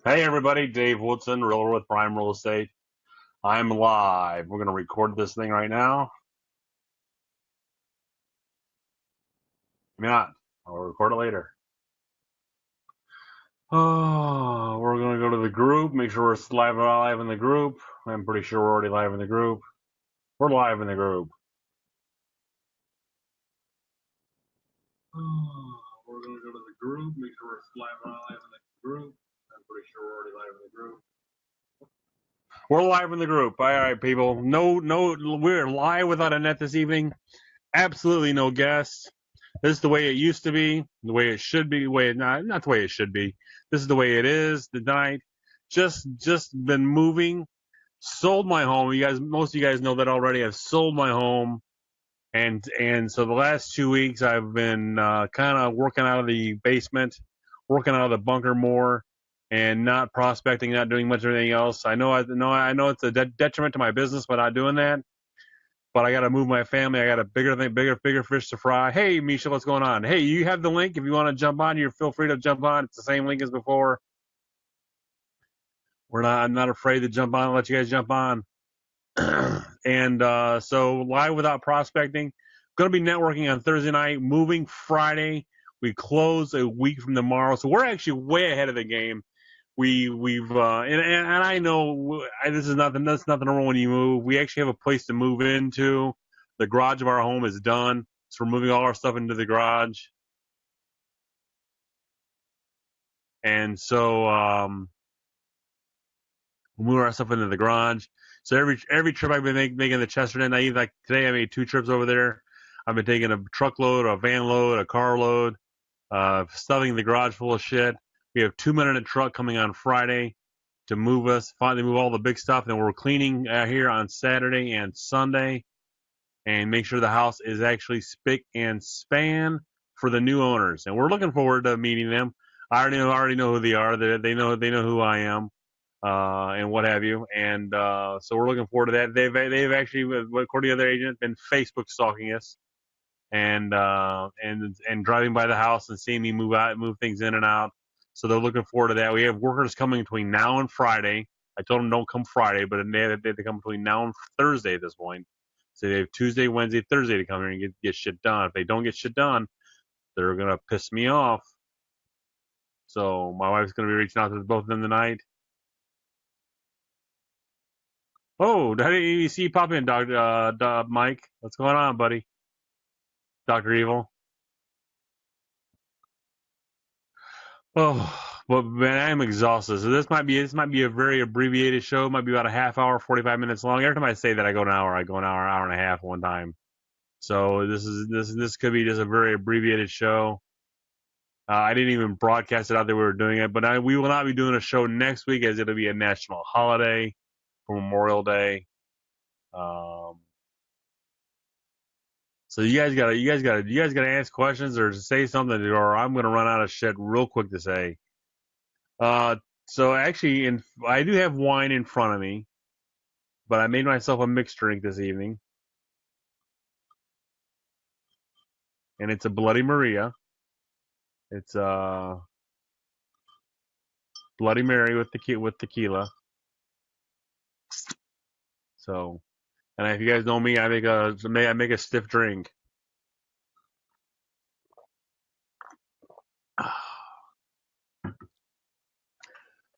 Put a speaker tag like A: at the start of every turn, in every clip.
A: Hey everybody, Dave Woodson, Realtor with Prime Real Estate. I'm live. We're going to record this thing right now. Maybe not. I'll record it later. Oh, we're going to go to the group, make sure we're live in the group. I'm pretty sure we're already live in the group. We're live in the group. Oh, we're going to go to the group, make sure we're live in the group. I'm pretty sure we're already live in the group. We're live in the group. All right, people. No, we're live without a net this evening. Absolutely no guests. This is the way it used to be, the way it should be, the way it not the way it should be. This is the way it is tonight. Just been moving. Sold my home. Most of you guys know that already. I've sold my home, and so the last 2 weeks I've been kind of working out of the basement, working out of the bunker more, and not prospecting, not doing much of anything else. I know it's a detriment to my business by not doing that. But I got to move my family. I got a bigger fish to fry. Hey, Mischa, what's going on? Hey, you have the link. If you want to jump on, you feel free to jump on. It's the same link as before. I'm not afraid to jump on and let you guys jump on. And so live without prospecting. Going to be networking on Thursday night. Moving Friday. We close a week from tomorrow, so we're actually way ahead of the game. We've and I know this is nothing. That's nothing wrong when you move. We actually have a place to move into. The garage of our home is done, so we're moving all our stuff into the garage. And so we move our stuff into the garage. So every trip I've been making the Chesterton, like today I made 2 trips over there. I've been taking a truckload, a van load, a car load, stuffing the garage full of shit. We have 2 men in a truck coming on Friday to move us, finally move all the big stuff. And we're cleaning here on Saturday and Sunday and make sure the house is actually spick and span for the new owners. And we're looking forward to meeting them. I already know who they are. They know who I am, and what have you. And so we're looking forward to that. They've actually, according to their agent, been Facebook stalking us and driving by the house and seeing me move things in and out. So they're looking forward to that. We have workers coming between now and Friday. I told them don't come Friday, but they have to come between now and Thursday at this point. So they have Tuesday, Wednesday, Thursday to come here and get shit done. If they don't get shit done, they're gonna piss me off. So my wife's gonna be reaching out to both of them tonight. Oh, how did you see you pop in, Dr. Mike? What's going on, buddy? Dr. Evil. Oh, but man, I'm exhausted. So this might be a very abbreviated show. It might be about a half hour, 45 minutes long. Every time I say that, I go an hour. I go an hour, hour and a half one time. So this could be just a very abbreviated show. I didn't even broadcast it out that we were doing it, but we will not be doing a show next week as it'll be a national holiday for Memorial Day. So you guys gotta ask questions or say something, or I'm gonna run out of shit real quick to say. Uh, so actually, I do have wine in front of me, but I made myself a mixed drink this evening, and it's a Bloody Maria. It's Bloody Mary with tequila. So, and if you guys know me, I make a stiff drink.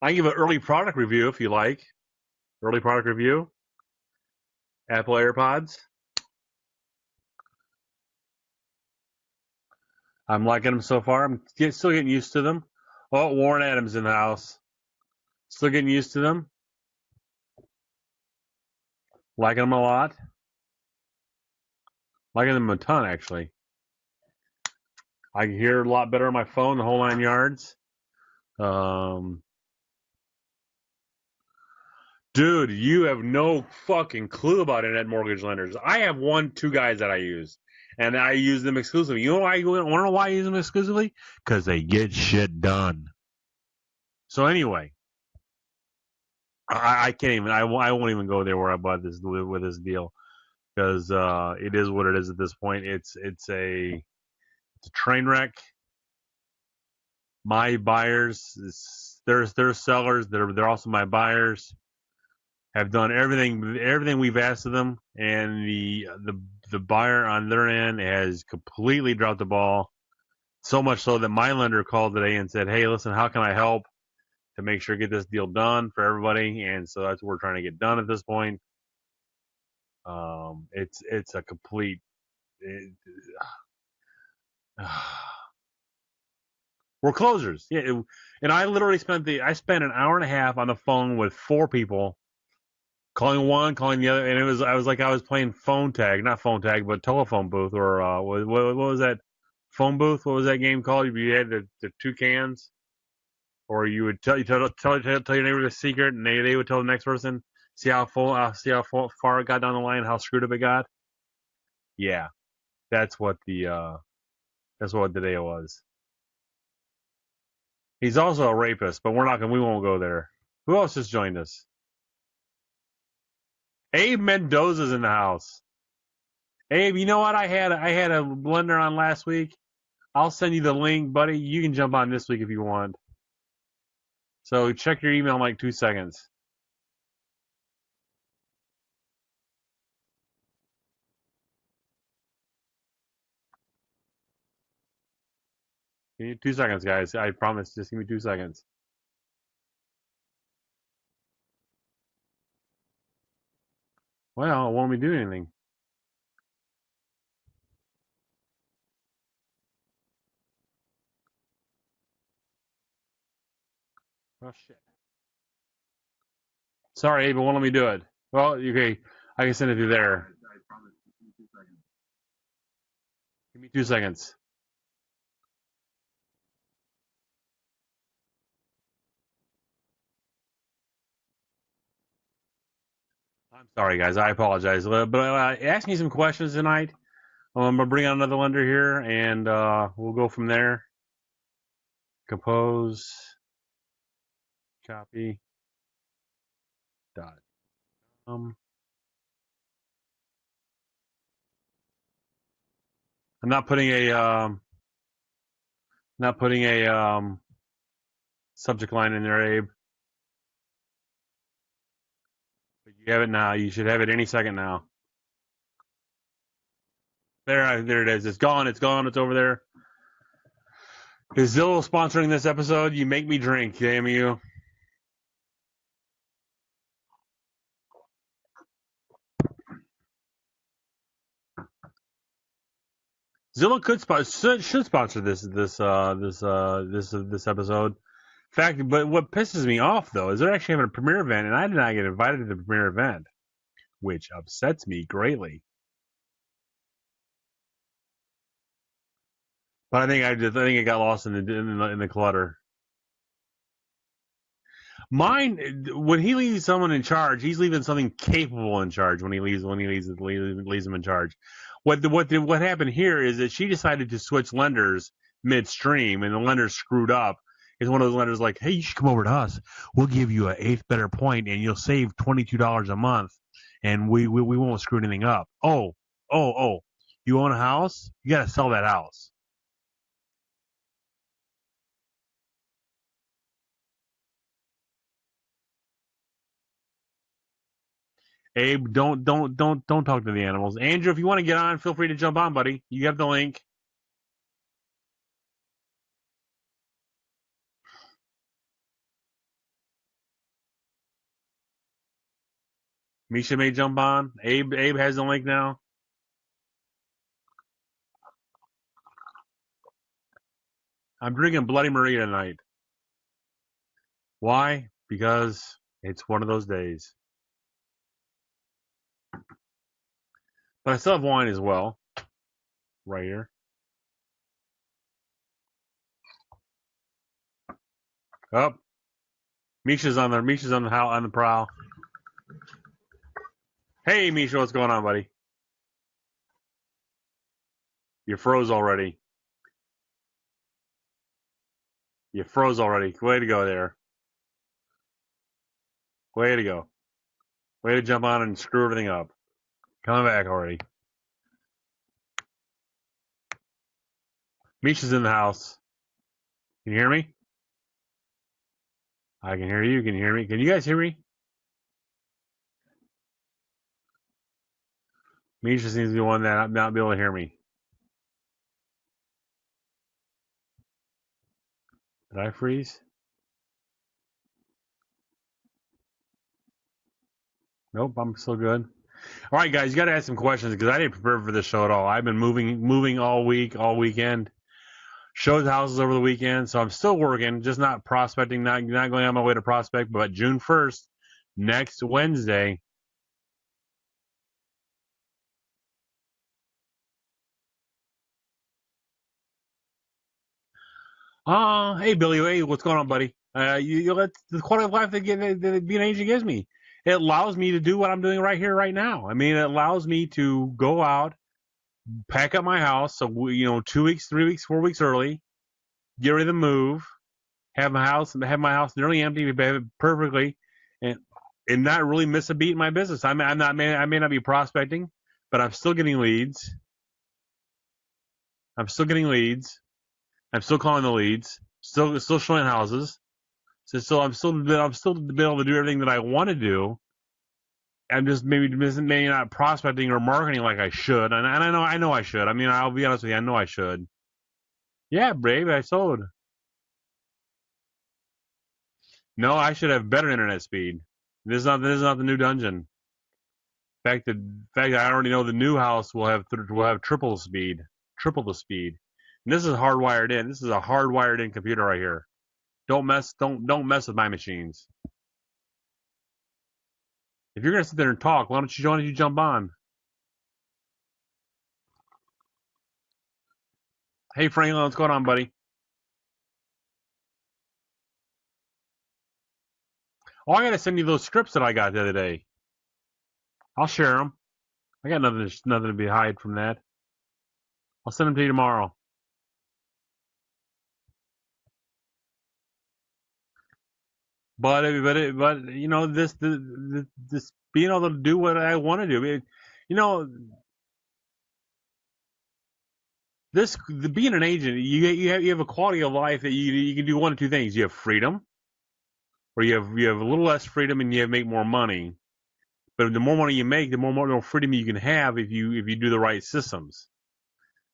A: I can give an early product review if you like. Early product review. Apple AirPods. I'm liking them so far. Still getting used to them. Oh, Warren Adams in the house. Still getting used to them. Liking them a lot. Liking them a ton, actually. I can hear a lot better on my phone, the whole 9 yards. Dude, you have no fucking clue about internet mortgage lenders. I have 2 guys that I use, and I use them exclusively. You know why? You want to know why I use them exclusively? Because they get shit done. So anyway, I can't even. I won't even go there where I bought this with this deal because it is what it is at this point. It's a train wreck. My buyers they're sellers. They're also my buyers. Have done everything we've asked of them, and the buyer on their end has completely dropped the ball. So much so that my lender called today and said, "Hey, listen, how can I help to make sure get this deal done for everybody?" And so that's what we're trying to get done at this point. It's a complete. It, we're closers, yeah. And I literally spent an hour and a half on the phone with 4 people, calling one, calling the other, and I was like I was playing phone tag, not phone tag, but telephone booth, or what was that phone booth? What was that game called? You had the 2 cans, or you would tell your neighbor the secret, and they would tell the next person. See how far it got down the line, how screwed up it got. Yeah, that's what the day was. He's also a rapist, but we won't go there. Who else just joined us? Abe Mendoza's in the house. Abe, you know what? I had a blender on last week. I'll send you the link, buddy. You can jump on this week if you want. So check your email in like 2 seconds. Give me 2 seconds, guys. I promise. Just give me 2 seconds. Well, it won't be doing anything. Oh shit. Sorry, Abe, it won't let me do it. Well, okay, I can send it through there. Give me 2 seconds. I'm sorry, guys. I apologize. But ask me some questions tonight. I'm gonna bring on another lender here, and we'll go from there. Compose, copy, dot. I'm not putting a subject line in there, Abe. But you have it now. You should have it any second now. There it is. It's gone. It's gone. It's over there. Is Zillow sponsoring this episode? You make me drink, damn you. Zillow should sponsor this episode. In fact, but what pisses me off though is they're actually having a premiere event, and I did not get invited to the premiere event, which upsets me greatly. But I think it got lost in the clutter. Mine, when he leaves someone in charge, he's leaving something capable in charge. When he leaves them in charge. What happened here is that she decided to switch lenders midstream, and the lender screwed up. It's one of those lenders like, hey, you should come over to us. We'll give you an eighth better point, and you'll save $22 a month, and we won't screw anything up. Oh, you own a house? You got to sell that house. Abe, don't talk to the animals. Andrew, if you want to get on, feel free to jump on, buddy. You have the link. Mischa may jump on. Abe has the link now. I'm drinking Bloody Maria tonight. Why? Because it's one of those days. But I still have wine as well. Right here. Oh, Mischa's on there. Mischa's on the prowl. Hey, Mischa, what's going on, buddy? You froze already. You froze already. Way to go there. Way to go. Way to jump on and screw everything up. Coming back already. Mischa's in the house. Can you hear me? I can hear you. Can you hear me? Can you guys hear me? Misha seems to be one that not be able to hear me. Did I freeze? Nope, I'm still good. All right, guys, you got to ask some questions because I didn't prepare for this show at all. I've been moving all week, all weekend. Showed houses over the weekend, so I'm still working, just not prospecting, not going on my way to prospect. But June 1st, next Wednesday. Hey Billy, hey, what's going on, buddy? You let the quality of life that being an agent gives me. It allows me to do what I'm doing right here, right now. I mean, it allows me to go out, pack up my house, so 2 weeks, 3 weeks, 4 weeks early, get ready to move, have my house nearly empty, perfectly, and not really miss a beat in my business. I may not be prospecting, but I'm still getting leads. I'm still getting leads. I'm still calling the leads. Still showing houses. So I'm still be able to do everything that I want to do. I'm just maybe not prospecting or marketing like I should, and I know I should. I mean, I'll be honest with you, I know I should. Yeah, Brave, I sold. No, I should have better internet speed. This is not the new dungeon. In fact, I already know the new house will have triple the speed, triple the speed. And this is hardwired in. This is a hardwired in computer right here. Don't mess with my machines. If you're gonna sit there and talk, why don't you jump on? Hey Franklin, what's going on, buddy? Oh, I gotta send you those scripts that I got the other day. I'll share them. I got nothing to be hide from that. I'll send them to you tomorrow. But this being able to do what I want to do. You know, being an agent, you have a quality of life that you can do one of two things. You have freedom, or you have a little less freedom and you make more money. But the more money you make, the more freedom you can have if you do the right systems,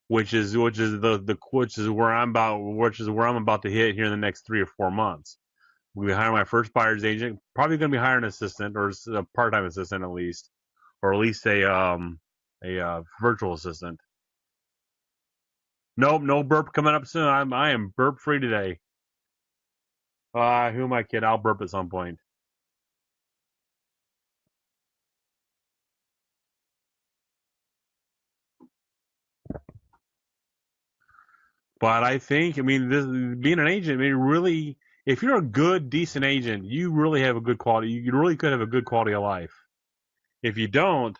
A: which is where I'm about to hit here in the next 3 or 4 months. We'll be hiring my first buyer's agent. Probably going to be hiring an assistant or a part-time assistant at least, or at least a virtual assistant. Nope, no burp coming up soon. I am burp free today. Who am I kidding? I'll burp at some point. But I mean, this being an agent, I mean, really, if you're a good, decent agent, you really have a good quality. You really could have a good quality of life. If you don't,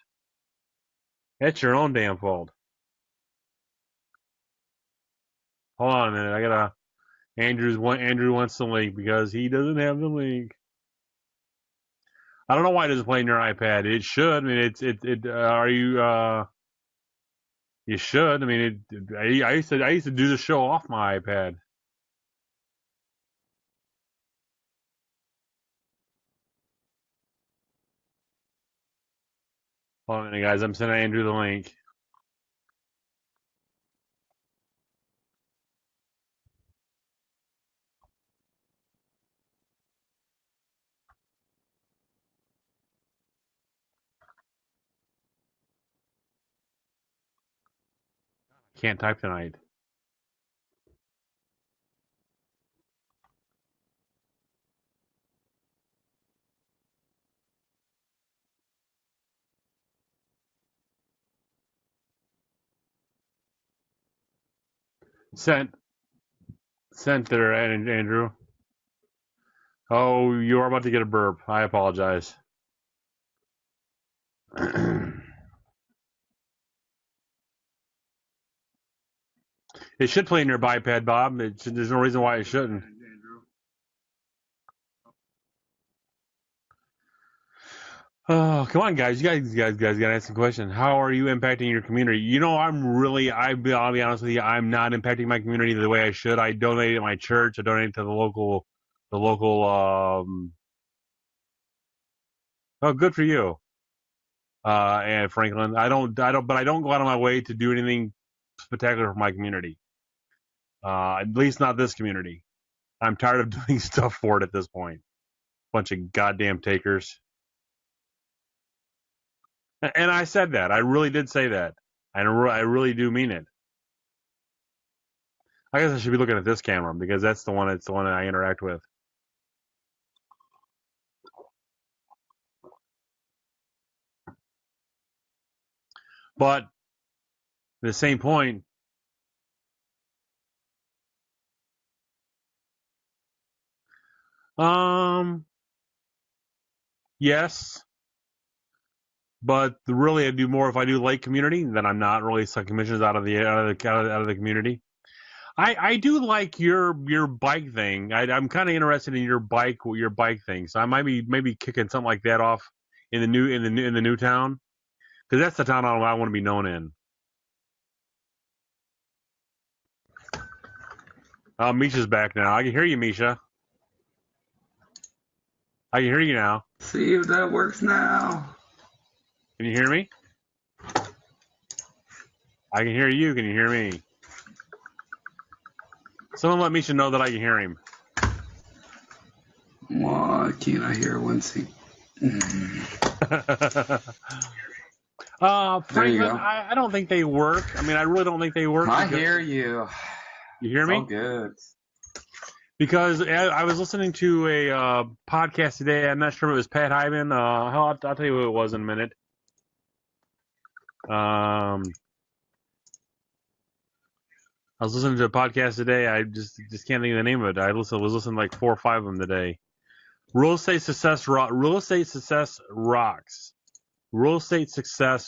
A: that's your own damn fault. Hold on a minute. Andrew wants the link because he doesn't have the link. I don't know why it doesn't play on your iPad. It should. I mean, are you? You should. I mean, I used to do the show off my iPad. Hold on a minute, guys. I'm sending Andrew the link. Can't type tonight. Sent. Sent there, Andrew. Oh, you are about to get a burp. I apologize. It should play in your iPad, Bob. There's no reason why it shouldn't. Oh, come on, guys! You guys got to ask a question. How are you impacting your community? I'll be honest with you. I'm not impacting my community the way I should. I donate at my church. I donate to the local the local. Oh, good for you. And Franklin, I don't, but I don't go out of my way to do anything spectacular for my community. At least not this community. I'm tired of doing stuff for it at this point. Bunch of goddamn takers. And I said that. I really did say that. And I really do mean it. I guess I should be looking at this camera because that's the one. It's the one that I interact with. But at the same point, yes, but really I do more if I do lake community. Then I'm not really sucking commissions out of the community. I do like your bike thing. I'm kind of interested in your bike thing. So I might be maybe kicking something like that off in the new town because that's the town I want to be known in. Misha's back now. I can hear you, Mischa. I can hear you now.
B: See if that works now.
A: Can you hear me? I can hear you. Can you hear me? Someone let Mischa know that I can hear him.
B: Why can't I hear Woodson?
A: Franklin, I don't think they work. I mean, I really don't think they work.
B: I hear you.
A: You hear me?
B: Oh, good.
A: Because I was listening to a podcast today. I'm not sure if it was Pat Hyman. I'll tell you who it was in a minute. I was listening to a podcast today. I just can't think of the name of it. I was listening to like 4 or 5 of them today. Real estate success rocks. Real estate success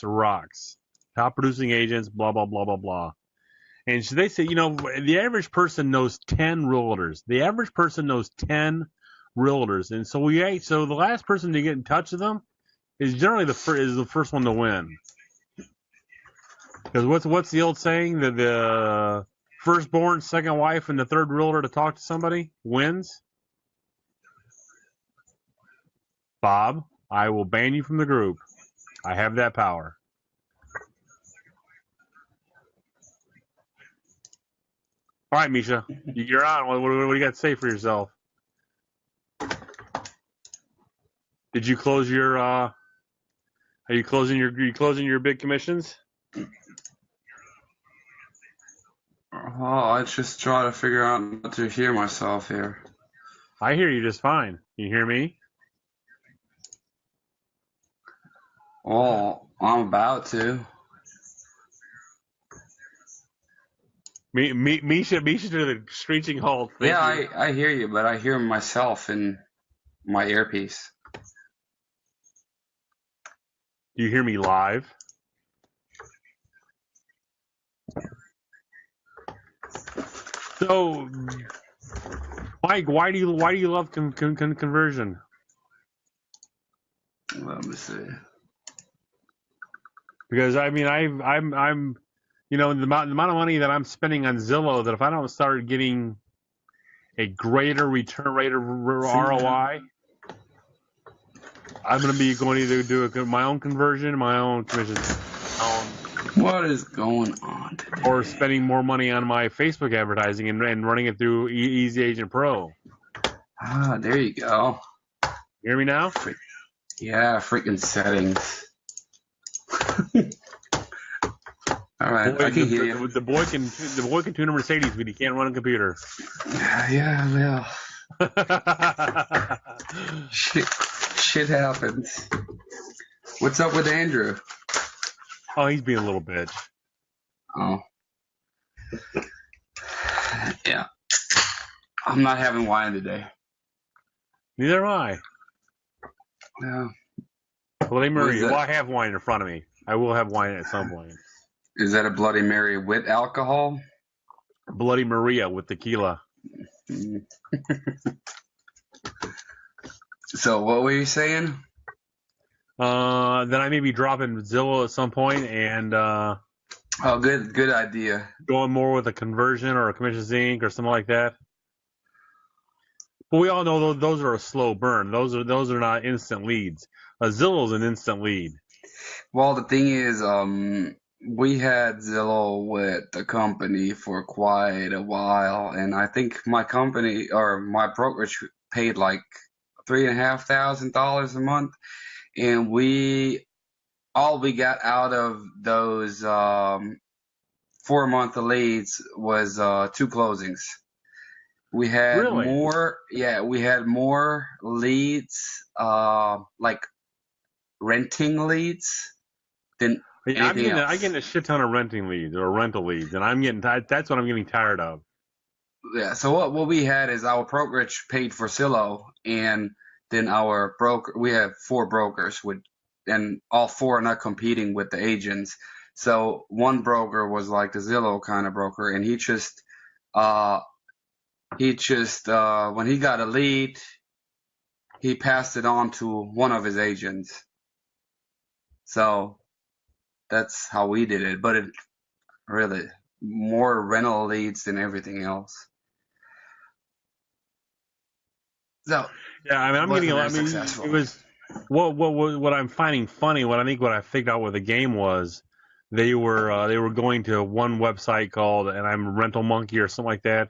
A: rocks. Top producing agents. Blah blah blah blah blah. And so they say, the average person knows 10 realtors. The average person knows 10 realtors, and so the last person to get in touch with them is generally the first one to win. Because what's the old saying that the firstborn, second wife, and the third realtor to talk to somebody wins? Bob, I will ban you from the group. I have that power. All right, Mischa, you're on. What do you got to say for yourself? Did you close your? Are you closing your big commissions?
B: Oh, I just try to figure out how to hear myself here.
A: I hear you just fine. You hear me?
B: Oh, I'm about to.
A: Mischa to the screeching halt.
B: Yeah, I hear you, but I hear myself in my earpiece.
A: Do you hear me live? So, Mike, why do you love conversion?
B: Let me see.
A: Because I mean, I'm the amount of money that I'm spending on Zillow, that if I don't start getting a greater return rate of ROI, I'm going to be going to either do my own conversion, my own commission,
B: What is going on today?
A: or spending more money on my Facebook advertising and running it through Easy Agent Pro.
B: Ah, there you go.
A: You hear me now?
B: Yeah, freaking settings. All right, I can hear you.
A: The boy can tune a Mercedes, but he can't run a computer.
B: Yeah, well. Shit happens. What's up with Andrew?
A: Oh, he's being a little bitch.
B: Oh. Yeah. I'm not having wine today.
A: Neither am I.
B: Yeah.
A: Bloody Mary. Well, I have wine in front of me. I will have wine at some point.
B: Is that a Bloody Mary with alcohol?
A: Bloody Maria with tequila.
B: So what were you saying?
A: Then I may be dropping Zillow at some point and
B: oh, good idea.
A: Going more with a conversion or a commissions Inc. or something like that. But we all know those are a slow burn. Those are not instant leads. A Zillow's an instant lead.
B: Well, the thing is, we had Zillow with the company for quite a while, and I think my company or my brokerage paid like $3,500 a month, and all we got out of those 4 month leads was 2 closings. We had
A: Really?
B: more, yeah, we had more leads, like renting leads than
A: Yeah,
B: anything
A: I'm
B: else.
A: getting a shit ton of renting leads or rental leads, and that's what I'm getting tired of.
B: Yeah, so what we had is our brokerage paid for Zillow, and then our broker, we have 4 brokers and all 4 are not competing with the agents. So one broker was like the Zillow kind of broker, and uh, when he got a lead, he passed it on to one of his agents. So that's how we did it, but it really more rental leads than everything else. So
A: Yeah, I mean, I'm getting
B: wasn't
A: a lot.
B: very
A: I mean,
B: successful.
A: it was what I'm finding funny. What I figured out with the game was they were going to one website called, and I'm Rental Monkey or something like that.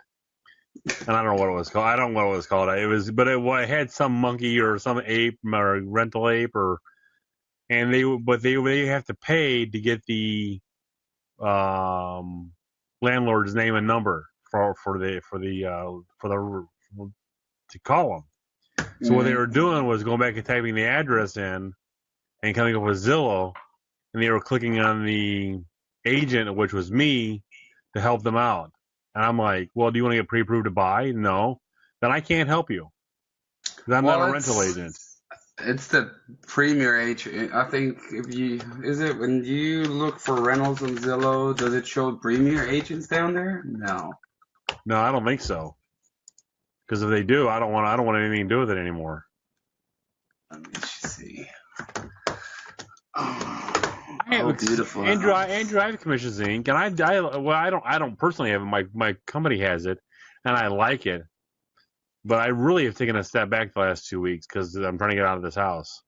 A: And I don't know what it was called. I don't know what it was called. It had some monkey or some ape or rental ape and they have to pay to get the landlord's name and number to call them. So what they
B: Mm-hmm.
A: were doing was going back and typing the address in and coming up with Zillow, and they were clicking on the agent, which was me, to help them out. And I'm like, well, do you want to get pre-approved to buy? No. Then I can't help you because I'm not a
B: Well,
A: rental agent.
B: it's the premier agent. I think is it when you look for rentals on Zillow, does it show premier agents down there? No.
A: No, I don't think so. Because if they do, I don't want anything to do with it anymore.
B: Let me see. Oh, beautiful
A: Andrew,
B: house.
A: I have Commissions Inc. and I don't personally have it. My company has it, and I like it. But I really have taken a step back the last 2 weeks because I'm trying to get out of this house.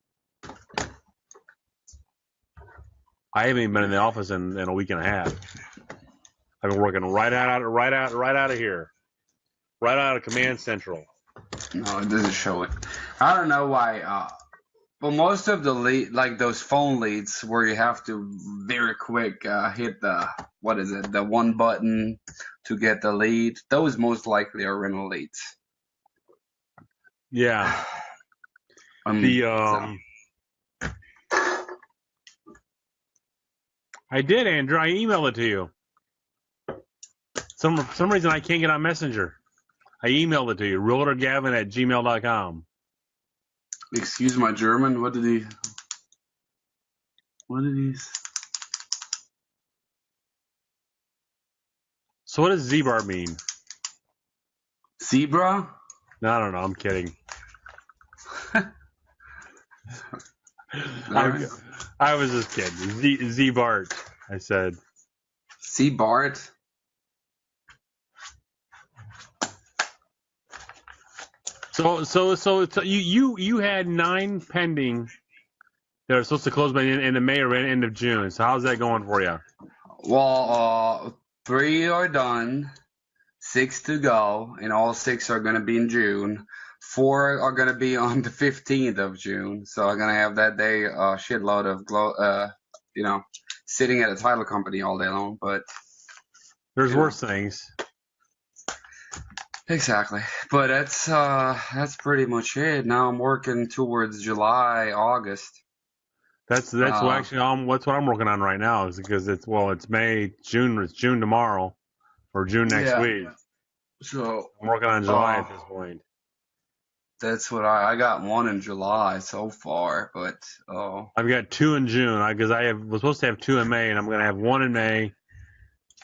A: I haven't even been in the office in a week and a half. I've been working right out of here, right out of Command Central.
B: No, it doesn't show it. I don't know why. But most of the like those phone leads where you have to very quick hit the one button to get the lead. Those most likely are rental leads.
A: Yeah.
B: So.
A: I did, Andrew. I emailed it to you. Some reason I can't get on Messenger. I emailed it to you, realtorgavin@gmail.com.
B: Excuse my German. What did he?
A: So what does Z-bar mean?
B: Zebra?
A: No, I don't know. I'm kidding.
B: Right.
A: I was just kidding. Z-Bart, I said.
B: Z-Bart?
A: So you had 9 pending that are supposed to close by the end of May or end of June. So how's that going for you?
B: Well, 3 are done, 6 to go, and all 6 are going to be in June. 4 are going to be on the 15th of June. So I'm going to have that day a shitload of, sitting at a title company all day long. But
A: there's worse things.
B: Exactly. But that's pretty much it. Now I'm working towards July, August.
A: That's what I'm working on right now is because it's May, June. It's June tomorrow or June next week.
B: So
A: I'm working on July at this point.
B: That's what I got 1 in July so far, but
A: I've got 2 in June because was supposed to have 2 in May, and I'm gonna have 1 in May.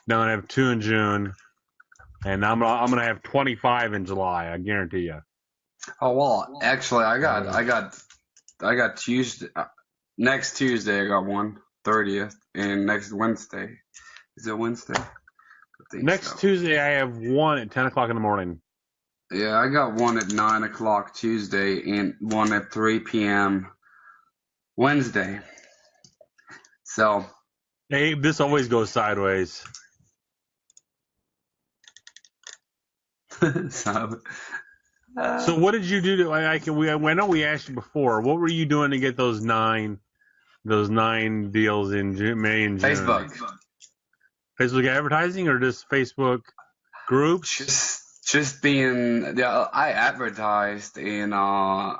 A: Then I'm gonna have 2 in June, and I'm gonna have 25 in July. I guarantee you.
B: Oh well, actually, I got Tuesday. Next Tuesday, I got 1, 30th, and next Wednesday. Is it Wednesday?
A: Next Tuesday, I have 1 at 10 o'clock in the morning.
B: Yeah, I got one at 9 o'clock Tuesday and one at 3 p.m. Wednesday. So,
A: Hey, this always goes sideways.
B: so
A: So what did you do to? I know we asked you before. What were you doing to get those nine deals in May and June?
B: Facebook.
A: Facebook advertising or just Facebook groups?
B: Just being, yeah, I advertised and I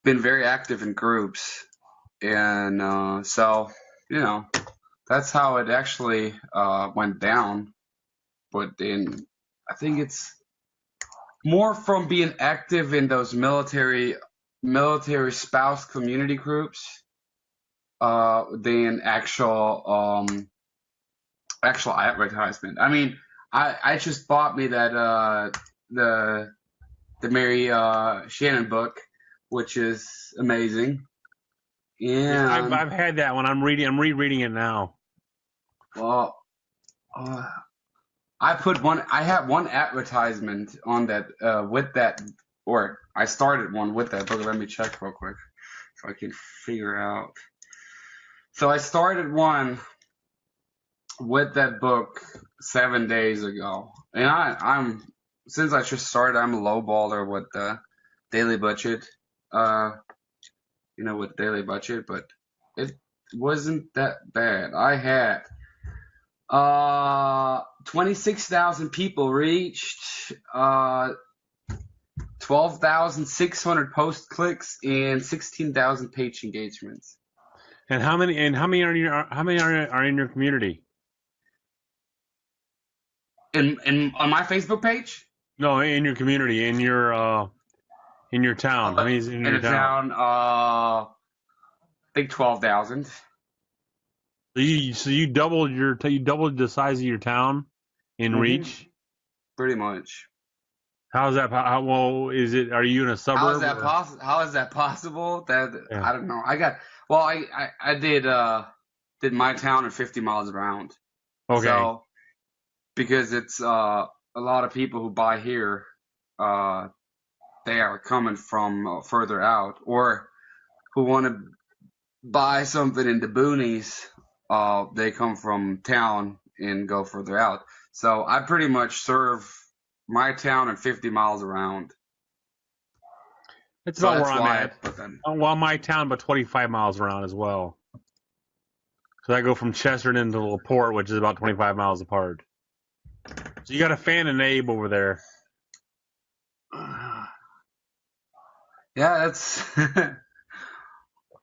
B: been very active in groups and so you know that's how it actually went down. But then I think it's more from being active in those military spouse community groups than actual advertisement. I mean, I just bought me that the Mary Shannon book, which is amazing. And
A: I've had that one. I'm rereading it now.
B: well, I had one advertisement on that with that, or I started one with that book. Let me check real quick so I can figure out. So I started one with that book 7 days ago, and I'm since I just started, I'm a low baller with the daily budget. With daily budget, but it wasn't that bad. I had 26,000 people reached, 12,600 post clicks, and 16,000 page engagements.
A: And how many are in your community?
B: On my Facebook page?
A: No, in your community, in your town. How many is in your town?
B: I think 12,000.
A: So you doubled the size of your town in reach.
B: Pretty much.
A: How's that? How well is it? Are you in a suburb?
B: How is that possible? That
A: Yeah.
B: I don't know. I did my town in 50 miles around.
A: Okay.
B: So because it's a lot of people who buy here, they are coming from further out, or who want to buy something in the boonies. They come from town and go further out. So I pretty much serve my town and 50 miles around.
A: That's about
B: So
A: where I'm
B: why I
A: at.
B: put them.
A: Well, my town, but 25 miles around as well. So I go from Chesterton to LaPorte, which is about 25 miles apart. So you got a fan of Abe over there.
B: Yeah, that's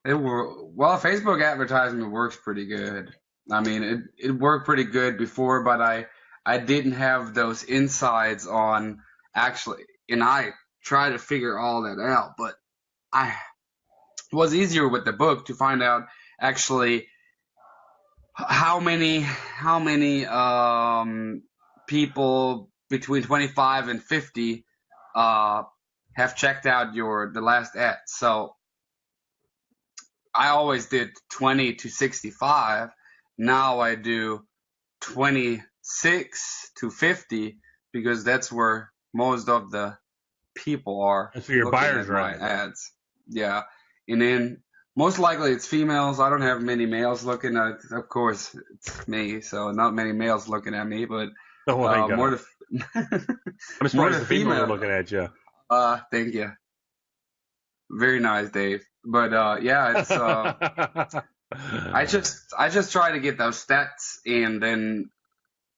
B: Facebook advertisement works pretty good. I mean, it worked pretty good before, but I didn't have those insights on actually, and I tried to figure all that out, but it was easier with the book to find out actually how many people between 25 and 50 have checked out the last ad. So I always did 20 to 65. Now I do 26 to 50 because that's where most of the people are.
A: That's where your buyers are at.
B: Ads. Yeah. And then most likely it's females. I don't have many males looking at, of course, it's me, so not many males looking at me, but more the
A: I'm surprised the females are looking at you.
B: Thank you. Very nice, Dave. But yeah, it's I just try to get those stats, and then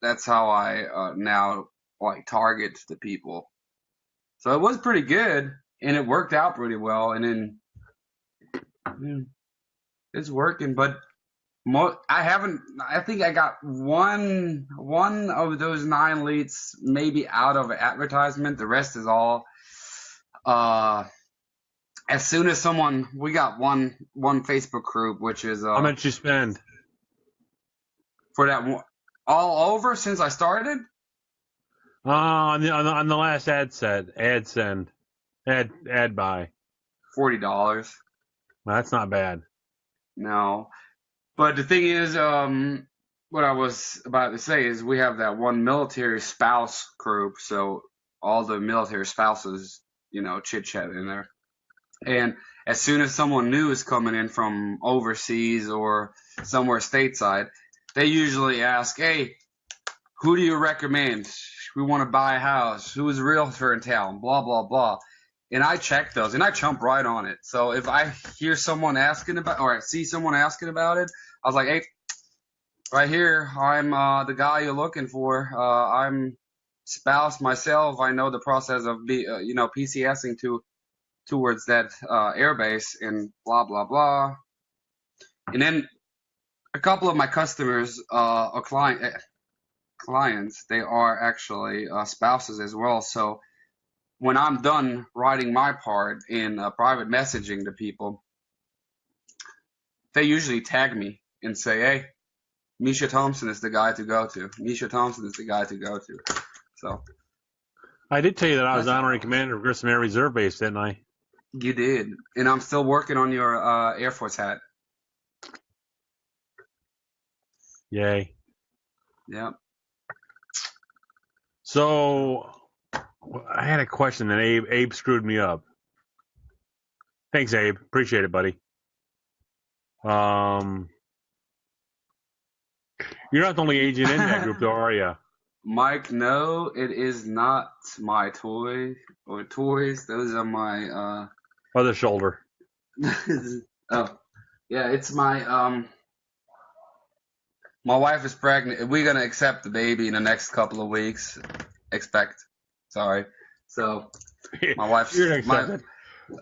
B: that's how I now like target the people. So it was pretty good, and it worked out pretty well. And then it's working, but I think I got one of those 9 leads maybe out of advertisement. The rest is all as soon as we got one Facebook group, which is
A: how much you spend
B: for that one, all over since I started.
A: On the last ad buy.
B: $40.
A: Well, that's not bad.
B: No, but the thing is, what I was about to say is we have that one military spouse group, so all the military spouses, chit chat in there. And as soon as someone new is coming in from overseas or somewhere stateside, they usually ask, "Hey, who do you recommend? We want to buy a house. Who's a realtor in town? Blah blah blah." And I check those, and I jump right on it. So if I hear someone asking about, or I see someone asking about it, I was like, "Hey, right here, I'm the guy you're looking for. I'm spouse myself. I know the process of PCSing towards that airbase and blah blah blah." And then a couple of my customers or clients, they are actually spouses as well. So when I'm done writing my part in private messaging to people, they usually tag me and say, "Hey, Mischa Thompson is the guy to go to. Mischa Thompson is the guy to go to." So
A: I did tell you that I was honorary commander of Grissom Air Reserve Base, didn't I?
B: you did, and I'm still working on your Air Force hat.
A: Yay.
B: Yeah.
A: So I had a question, and Abe screwed me up. Thanks, Abe. Appreciate it, buddy. You're not the only agent in that group, though, are you?
B: Mike, no, it is not my toy or toys. Those are my
A: Other shoulder.
B: oh, yeah, it's my my wife is pregnant. We're gonna accept the baby in the next couple of weeks. Sorry. So my wife's
A: You're gonna accept it.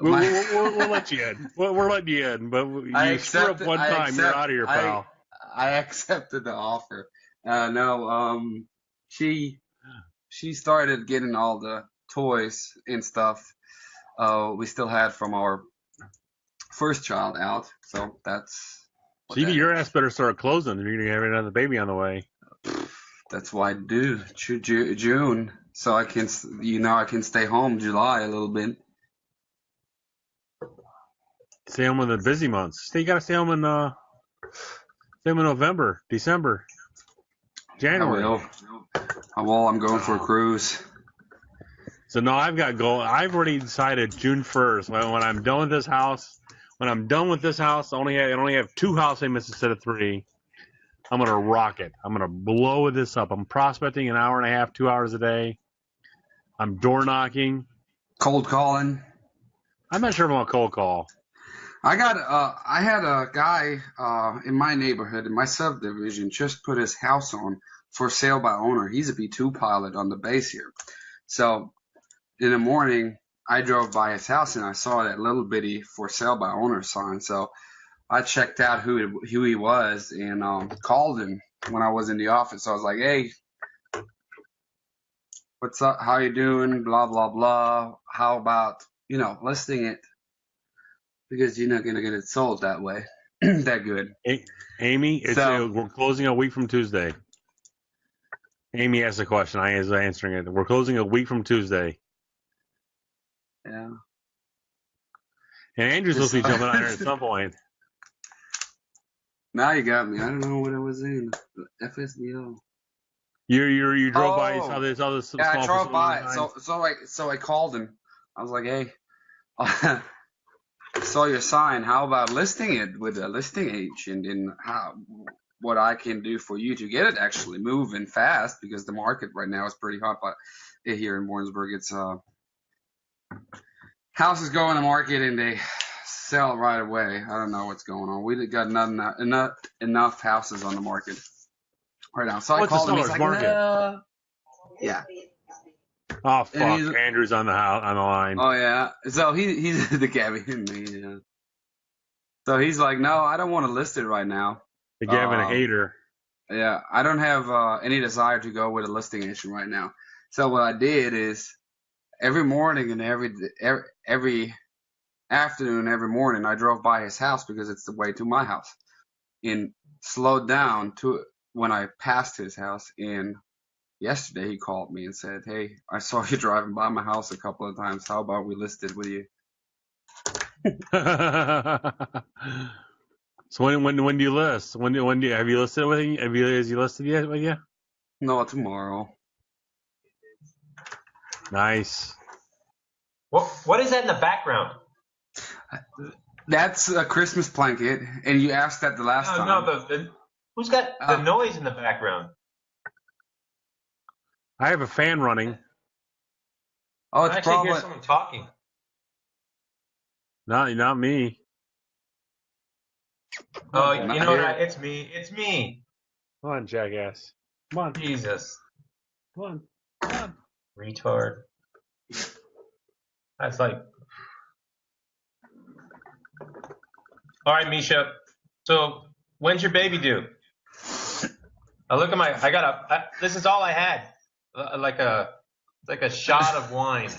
A: We'll let you in. We're letting you in, but you screw up one time, you're out of your pal.
B: I accepted the offer. No, she started getting all the toys and stuff we still had from our first child out. So that's.
A: So your ass better start closing. You're gonna have another baby on the way.
B: That's why I do June, so I can I can stay home July a little bit.
A: Stay home in the busy months. You gotta stay home in November, December, January.
B: I'm going for a cruise.
A: So no, I've I've already decided June 1st. When I'm done with this house, I only have 2 houses instead of 3. I'm gonna rock it. I'm gonna blow this up. I'm prospecting an hour and a half, 2 hours a day. I'm door knocking,
B: cold calling.
A: I'm not sure if I'm a cold call.
B: I had a guy in my neighborhood, in my subdivision, just put his house on for sale by owner. He's a B-2 pilot on the base here. So in the morning, I drove by his house and I saw that little bitty for sale by owner sign. So I checked out who he was and called him when I was in the office. So I was like, "Hey, what's up? How you doing? Blah, blah, blah. How about, listing it? Because you're not going to get it sold that way." That good.
A: Hey, Amy, we're closing a week from Tuesday. Amy asked a question. I was answering it. We're closing a week from Tuesday.
B: Yeah.
A: And Andrew's supposed to be jumping on here at some point.
B: Now you got me. I don't know what I was in. FSBO.
A: You drove by. You saw this.
B: Yeah, I drove by. So I called him. I was like, "Hey, I saw your sign. How about listing it with a listing agent and what I can do for you to get it actually moving fast, because the market right now is pretty hot. But here in Warrensburg, it's houses go in the market and they sell right away. I don't know what's going on. We got not enough houses on the market right now." So I called him. He's like, "No." Yeah.
A: Oh fuck! Andrew's on the line.
B: Oh yeah. So he's the Gavin. Yeah. So he's like, "No, I don't want to list it right now."
A: The Gavin hater.
B: Yeah, I don't have any desire to go with a listing agent right now. So what I did is every morning and every afternoon, every morning, I drove by his house because it's the way to my house, and slowed down to when I passed his house. And yesterday he called me and said, "Hey, I saw you driving by my house a couple of times. How about we list it with you?"
A: So when do you list? When do you, have you listed with him? Has he listed yet with you?
B: No, tomorrow.
A: Nice.
C: What is that in the background?
B: That's a Christmas blanket, and you asked that the last time.
C: No, who's got the noise in the background?
A: I have a fan running.
B: Oh,
C: I
B: it's
C: actually
B: probably
C: hear someone talking.
A: Not me.
C: Oh,
B: Not
C: you know
B: here.
C: what? It's me. It's me.
A: Come on, jackass. Come on.
C: Jesus.
A: Come on. Come on.
C: Retard. That's like. All right, Mischa. So when's your baby due? I look at this is all I had. Like a shot of wine.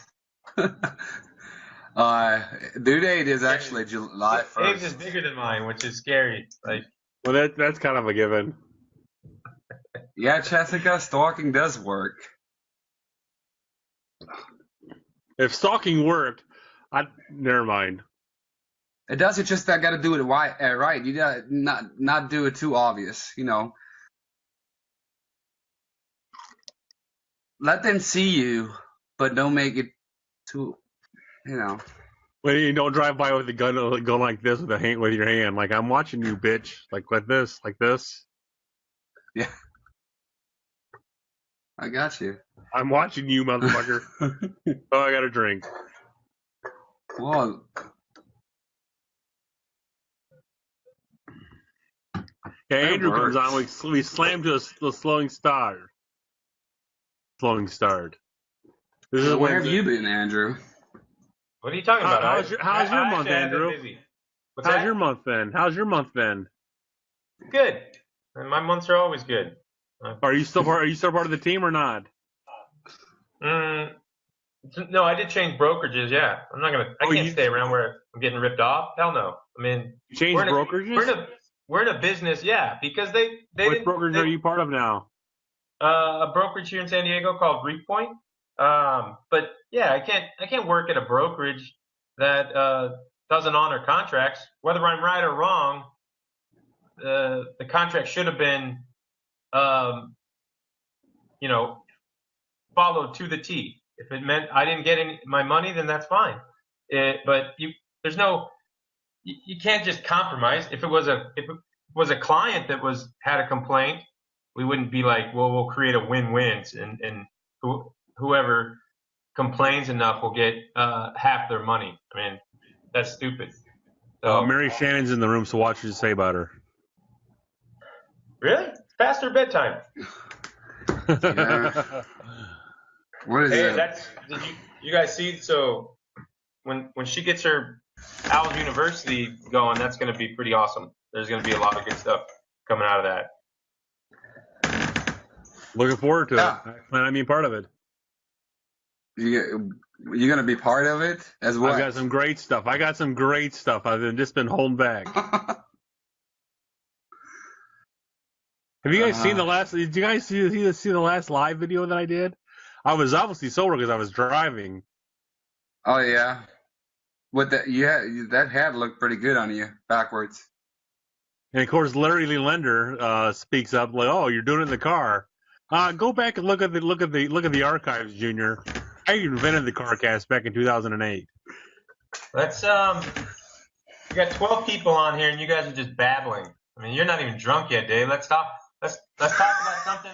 B: Due date is actually July
C: Dave's
B: 1st.
C: is bigger than mine, which is scary. Like,
A: Well, that's kind of a given.
B: Yeah, Jessica, stalking does work.
A: If stalking worked, never mind.
B: It does. It's just I got to do it right. You got to not do it too obvious. Let them see you, but don't make it too.
A: When you don't drive by with a gun like this with your hand, like I'm watching you, bitch, like this.
B: Yeah. I got you.
A: I'm watching you, motherfucker. Oh, I got a drink.
B: Well,
A: Yeah,
B: It
A: Andrew comes
B: works.
A: on. We slam to the slowing start. Flowing start. This is
B: where have you been, Andrew?
C: what are you talking about?
A: How's your month,
C: actually have been
A: Andrew?
C: busy. What's
A: How's
C: that?
A: your month been? How's your month been?
C: Good. And my months are always good.
A: Are you still part of the team or not?
C: No, I did change brokerages. Yeah, I'm not gonna. I can't stay around where I'm getting ripped off. Hell no. I mean,
A: You changed brokerages?
C: We're in a business. Yeah, because they
A: Which brokerage are you part of now?
C: a brokerage here in San Diego called Repoint. But yeah, I can't work at a brokerage that doesn't honor contracts. Whether I'm right or wrong, the contract should have been, you know, followed to the T. If it meant I didn't get my money, then that's fine. But there's no, you can't just compromise. If it was a client that had a complaint, we wouldn't be like, well, we'll create a win-win, and whoever complains enough will get half their money. I mean, that's stupid. So
A: Mary Shannon's in the room, so watch what you say about her.
C: really, it's past her bedtime.
B: Yeah. What is
C: Hey,
B: it?
C: did you guys see? So when she gets her Owls University going, that's going to be pretty awesome. There's going to be a lot of good stuff coming out of that.
A: Looking forward to it. I plan on being part of it.
B: You're gonna be part of it as well.
A: I got some great stuff. I've just been holding back. Have you guys seen the last? Did you guys see the last live video that I did? I was obviously sober because I was driving.
B: Oh yeah. What that? Yeah, that hat looked pretty good on you backwards.
A: And of course, Larry Lee Lender speaks up like, "Oh, you're doing it in the car. Go back and look at the archives, Junior. I invented the CarCast back in 2008."
C: Let's we got 12 people on here, and you guys are just babbling. I mean, you're not even drunk yet, Dave. Let's talk about something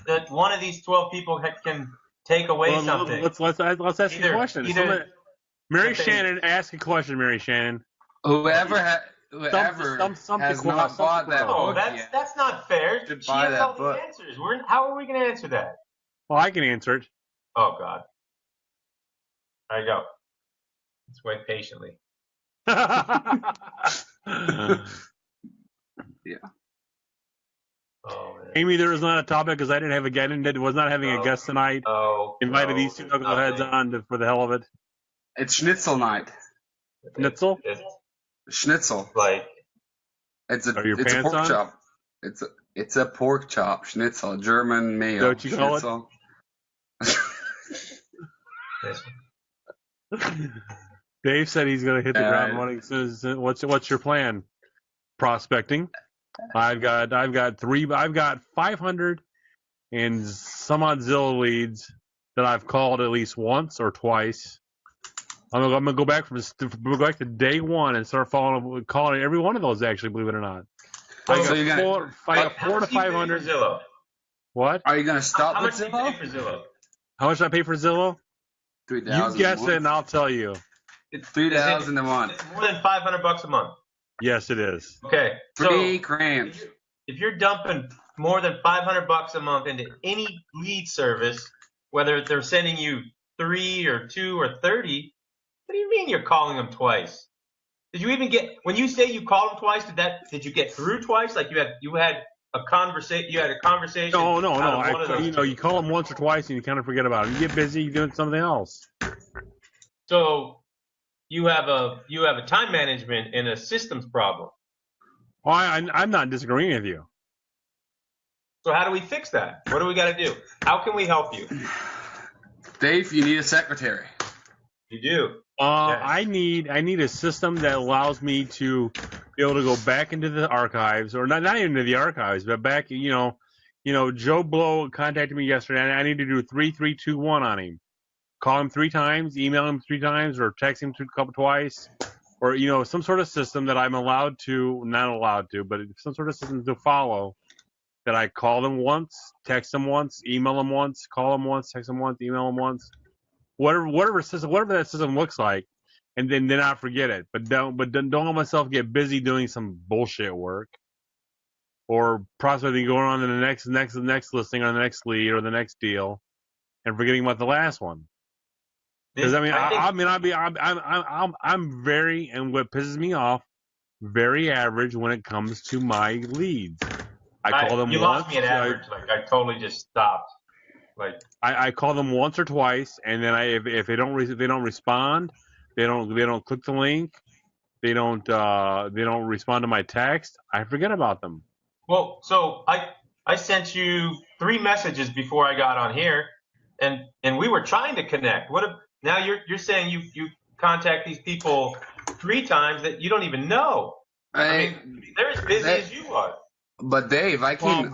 C: that one of these 12 people can take away something.
A: Let's ask a question. Mary Shannon, ask a question, Mary Shannon.
B: Whoever has not bought that book yet.
C: That's not fair. She has all the answers. How are we going to answer that?
A: Well, I can answer it.
C: Oh God. There you go. Let's wait patiently.
B: Yeah.
C: Oh, man.
A: Amy, there was not a topic because I didn't have a guest. Was not having a guest tonight. Invited these two knuckleheads on for the hell of it.
B: It's Schnitzel night.
A: Schnitzel?
B: Schnitzel.
C: Like.
B: It's a pork chop. It's a pork chop. Schnitzel, German meal.
A: Don't you call
B: Schnitzel.
A: Dave said he's going to hit the ground running. What's your plan? prospecting. I've got 500 and some odd Zillow leads that I've called at least once or twice. I'm gonna go back to day one and start calling every one of those. Actually, believe it or not, I got 4 to 500.
C: Zillow?
A: What?
B: Are you gonna stop with
C: Zillow? How much do you pay for Zillow?
A: How much do I pay for Zillow?
B: $3,000.
A: You guess it, and I'll tell you.
B: It's $3,000 a month.
C: It's more than $500 a month.
A: Yes, it is.
C: Okay, so
B: $3,000.
C: if you're dumping more than $500 a month into any lead service, whether they're sending you 3 or 2 or 30, what do you mean you're calling them twice? Did you even get, when you say you called them twice, did you get through twice? Like you had a conversation.
A: No. You call them once or twice and you kind of forget about it. You get busy, you're doing something else.
C: So you have a time management and a systems problem.
A: Well, I'm not disagreeing with you.
C: So how do we fix that? What do we got to do? How can we help you?
B: Dave, you need a secretary.
C: You do.
A: Yes. I need a system that allows me to be able to go back into the archives, or not even into the archives, but back. Joe Blow contacted me yesterday, and I need to do 3-3-2-1 on him. Call him 3 times, email him 3 times, or text him twice, or some sort of system that I'm not allowed to, but some sort of system to follow. That I call them once, text them once, email them once, call them once, text them once, email them once. Whatever that system looks like, and then not forget it. But don't let myself get busy doing some bullshit work, or prospecting going on to the next listing or the next lead or the next deal, and forgetting about the last one. Because I'm very, and what pisses me off, very average when it comes to my leads. I call them
C: you
A: once.
C: Lost me at average. I totally just stopped.
A: I call them once or twice, and then if they don't respond, they don't click the link, they don't respond to my text, I forget about them.
C: Well, so I sent you 3 messages before I got on here, and we were trying to connect. Now you're saying you contact these people 3 times that you don't even know. I mean, they're as busy as you are.
B: But Dave,
A: But you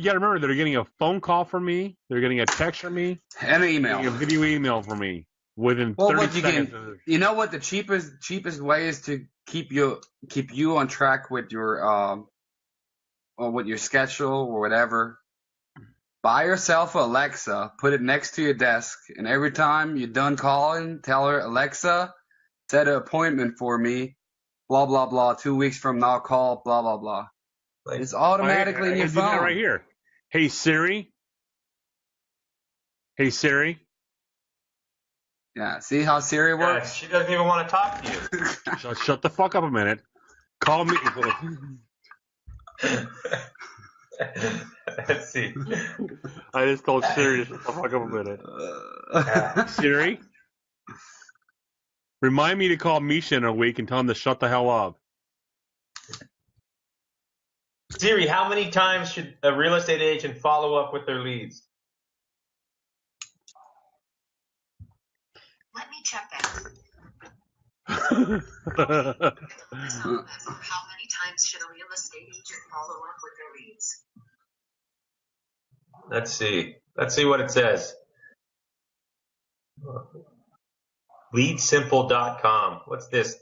A: gotta remember, they're getting a phone call from me, they're getting a text from me,
B: and an email,
A: a video email from me within 30 seconds.
B: You know what the cheapest way is to keep you on track with your schedule or whatever. Buy yourself an Alexa, put it next to your desk, and every time you're done calling, tell her, Alexa, set an appointment for me, blah blah blah. 2 weeks from now, call blah blah blah. It's automatically in your phone.
A: That right here. Hey Siri. Hey Siri.
B: Yeah, see how Siri works?
C: She doesn't even want to talk to you.
A: Shut the fuck up a minute. Call me.
C: Let's see.
A: I just told Siri to shut the fuck up a minute. Siri, remind me to call Mischa in a week and tell him to shut the hell up.
C: Siri, how many times should a real estate agent follow up with their leads?
D: Let me check that. So, how many times should a real estate agent follow up with their leads?
C: Let's see. Let's see what it says. Leadsimple.com. What's this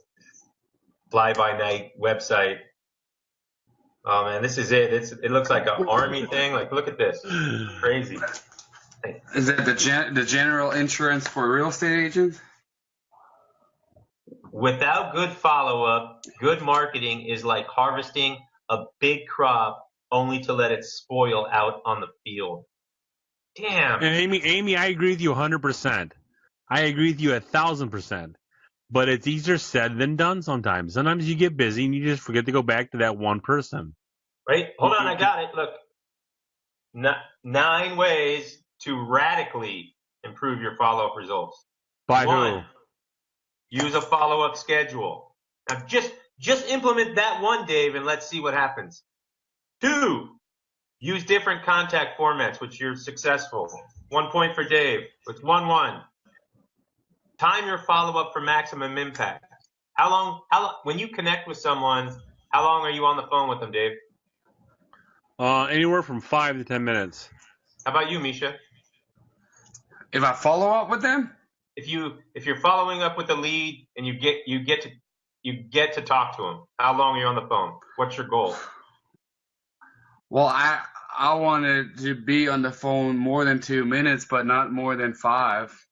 C: fly-by-night website? Oh man, this is it. It looks like an army thing. Like, look at this. Crazy.
B: Is that the general insurance for real estate agents?
C: Without good follow-up, good marketing is like harvesting a big crop only to let it spoil out on the field. Damn.
A: And Amy, I agree with you 100%. I agree with you 1,000%. But it's easier said than done sometimes. Sometimes you get busy and you just forget to go back to that one person.
C: Right? Hold on, I got it. Look. 9 ways to radically improve your follow-up results.
A: By
C: 1,
A: who?
C: Use a follow-up schedule. Now just implement that one, Dave, and let's see what happens. 2, use different contact formats, which you're successful. 1 point for Dave. It's 1-1. Time your follow-up for maximum impact. How long, when you connect with someone, How long are you on the phone with them, Dave?
A: Anywhere from 5 to 10 minutes.
C: How about you, Mischa?
B: If I follow up with them,
C: If you're following up with a lead and you get to talk to them, how long are you on the phone? What's your goal?
B: well, I wanted to be on the phone more than 2 minutes, but not more than 5.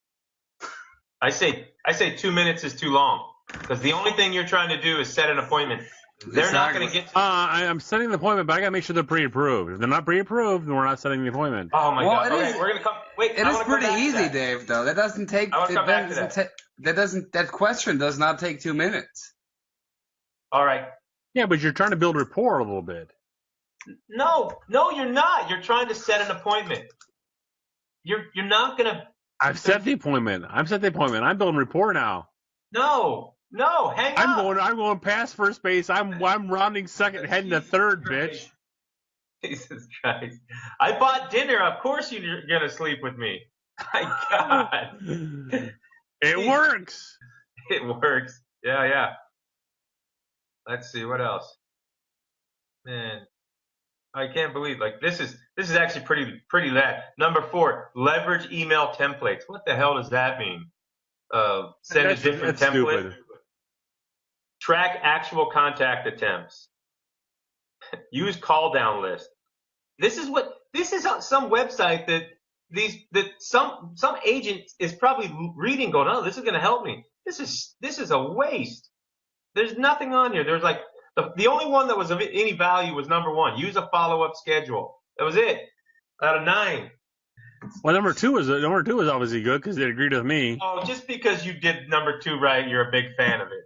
C: I say 2 minutes is too long because the only thing you're trying to do is set an appointment. They're not going to get.
A: I'm setting the appointment, but I gotta make sure they're pre-approved. If they're not pre-approved, then we're not setting the appointment.
C: Oh my God!
B: It
C: Okay,
B: is-
C: we're gonna come. Wait,
B: It is pretty easy, Dave. Though that doesn't take.
C: I wanna come back to
B: That question does not take 2 minutes.
C: All right.
A: Yeah, but you're trying to build rapport a little bit.
C: No, you're not. You're trying to set an appointment. You're not gonna.
A: I've set the appointment. I'm building rapport now.
C: No, hang
A: I'm
C: up.
A: going past first base. I'm rounding second, heading to third, bitch.
C: Jesus Christ! I bought dinner. Of course you're gonna sleep with me. My God.
A: It works.
C: It works. Yeah. Let's see what else. Man, I can't believe this is actually pretty bad. Number 4, leverage email templates. What the hell does that mean? Send a different template.
A: Stupid.
C: Track actual contact attempts. Use call down list. This is on some website that some agent is probably reading, going, oh, this is going to help me. This is a waste. There's nothing on here. There's the only one that was of any value was number 1. Use a follow-up schedule. That was it. Out of 9.
A: Well, number two is obviously good because they agreed with me.
C: Oh, just because you did number 2 right, you're a big fan of it.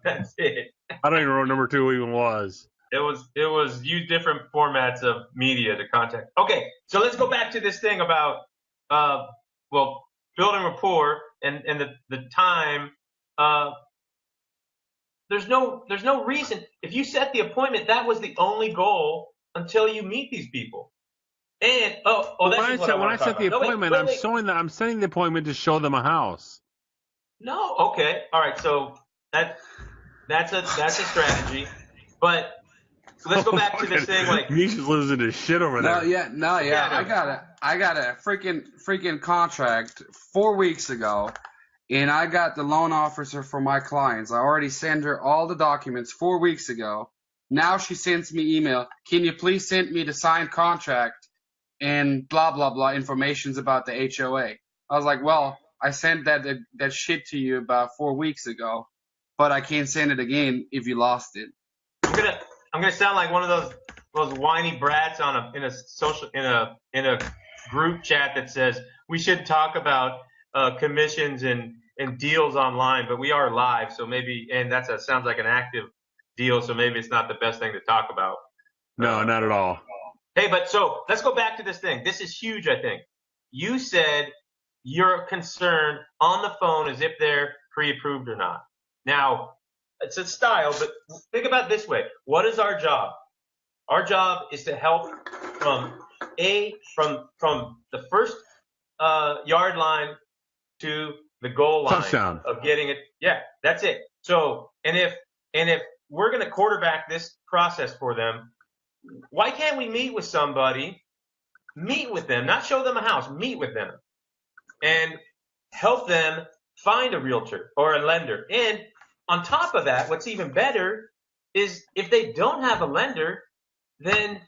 C: That's it.
A: I don't even know what number 2 even was.
C: It was use different formats of media to contact. Okay, so let's go back to this thing about building rapport and the time. There's no reason. If you set the appointment, that was the only goal until you meet these people. And when
A: I set the appointment, I'm setting the appointment to show them a house.
C: No, okay, all right. So that's a strategy, but let's go back to this thing.
A: Mischa's losing his shit over there.
B: Yeah. I got a freaking contract 4 weeks ago. And I got the loan officer for my clients. I already sent her all the documents 4 weeks ago. Now she sends me email. Can you please send me the signed contract and blah, blah, blah informations about the HOA? I was like, well, I sent that shit to you about 4 weeks ago, but I can't send it again if you lost it.
C: I'm gonna sound like one of those whiny brats in a group chat that says we should talk about commissions and deals online, but we are live, so maybe, and sounds like an active deal, so maybe it's not the best thing to talk about.
A: No, not at all.
C: Hey, but so let's go back to this thing. This is huge, I think. You said you're concerned on the phone as if they're pre-approved or not. Now, it's a style, but think about it this way. What is our job? Our job is to help from the first yard line to the goal line
A: Touchdown.
C: of getting it. Yeah, that's it. So, and if we're going to quarterback this process for them, why can't we meet with somebody, meet with them, not show them a house, meet with them, and help them find a realtor or a lender? And on top of that, what's even better is if they don't have a lender, then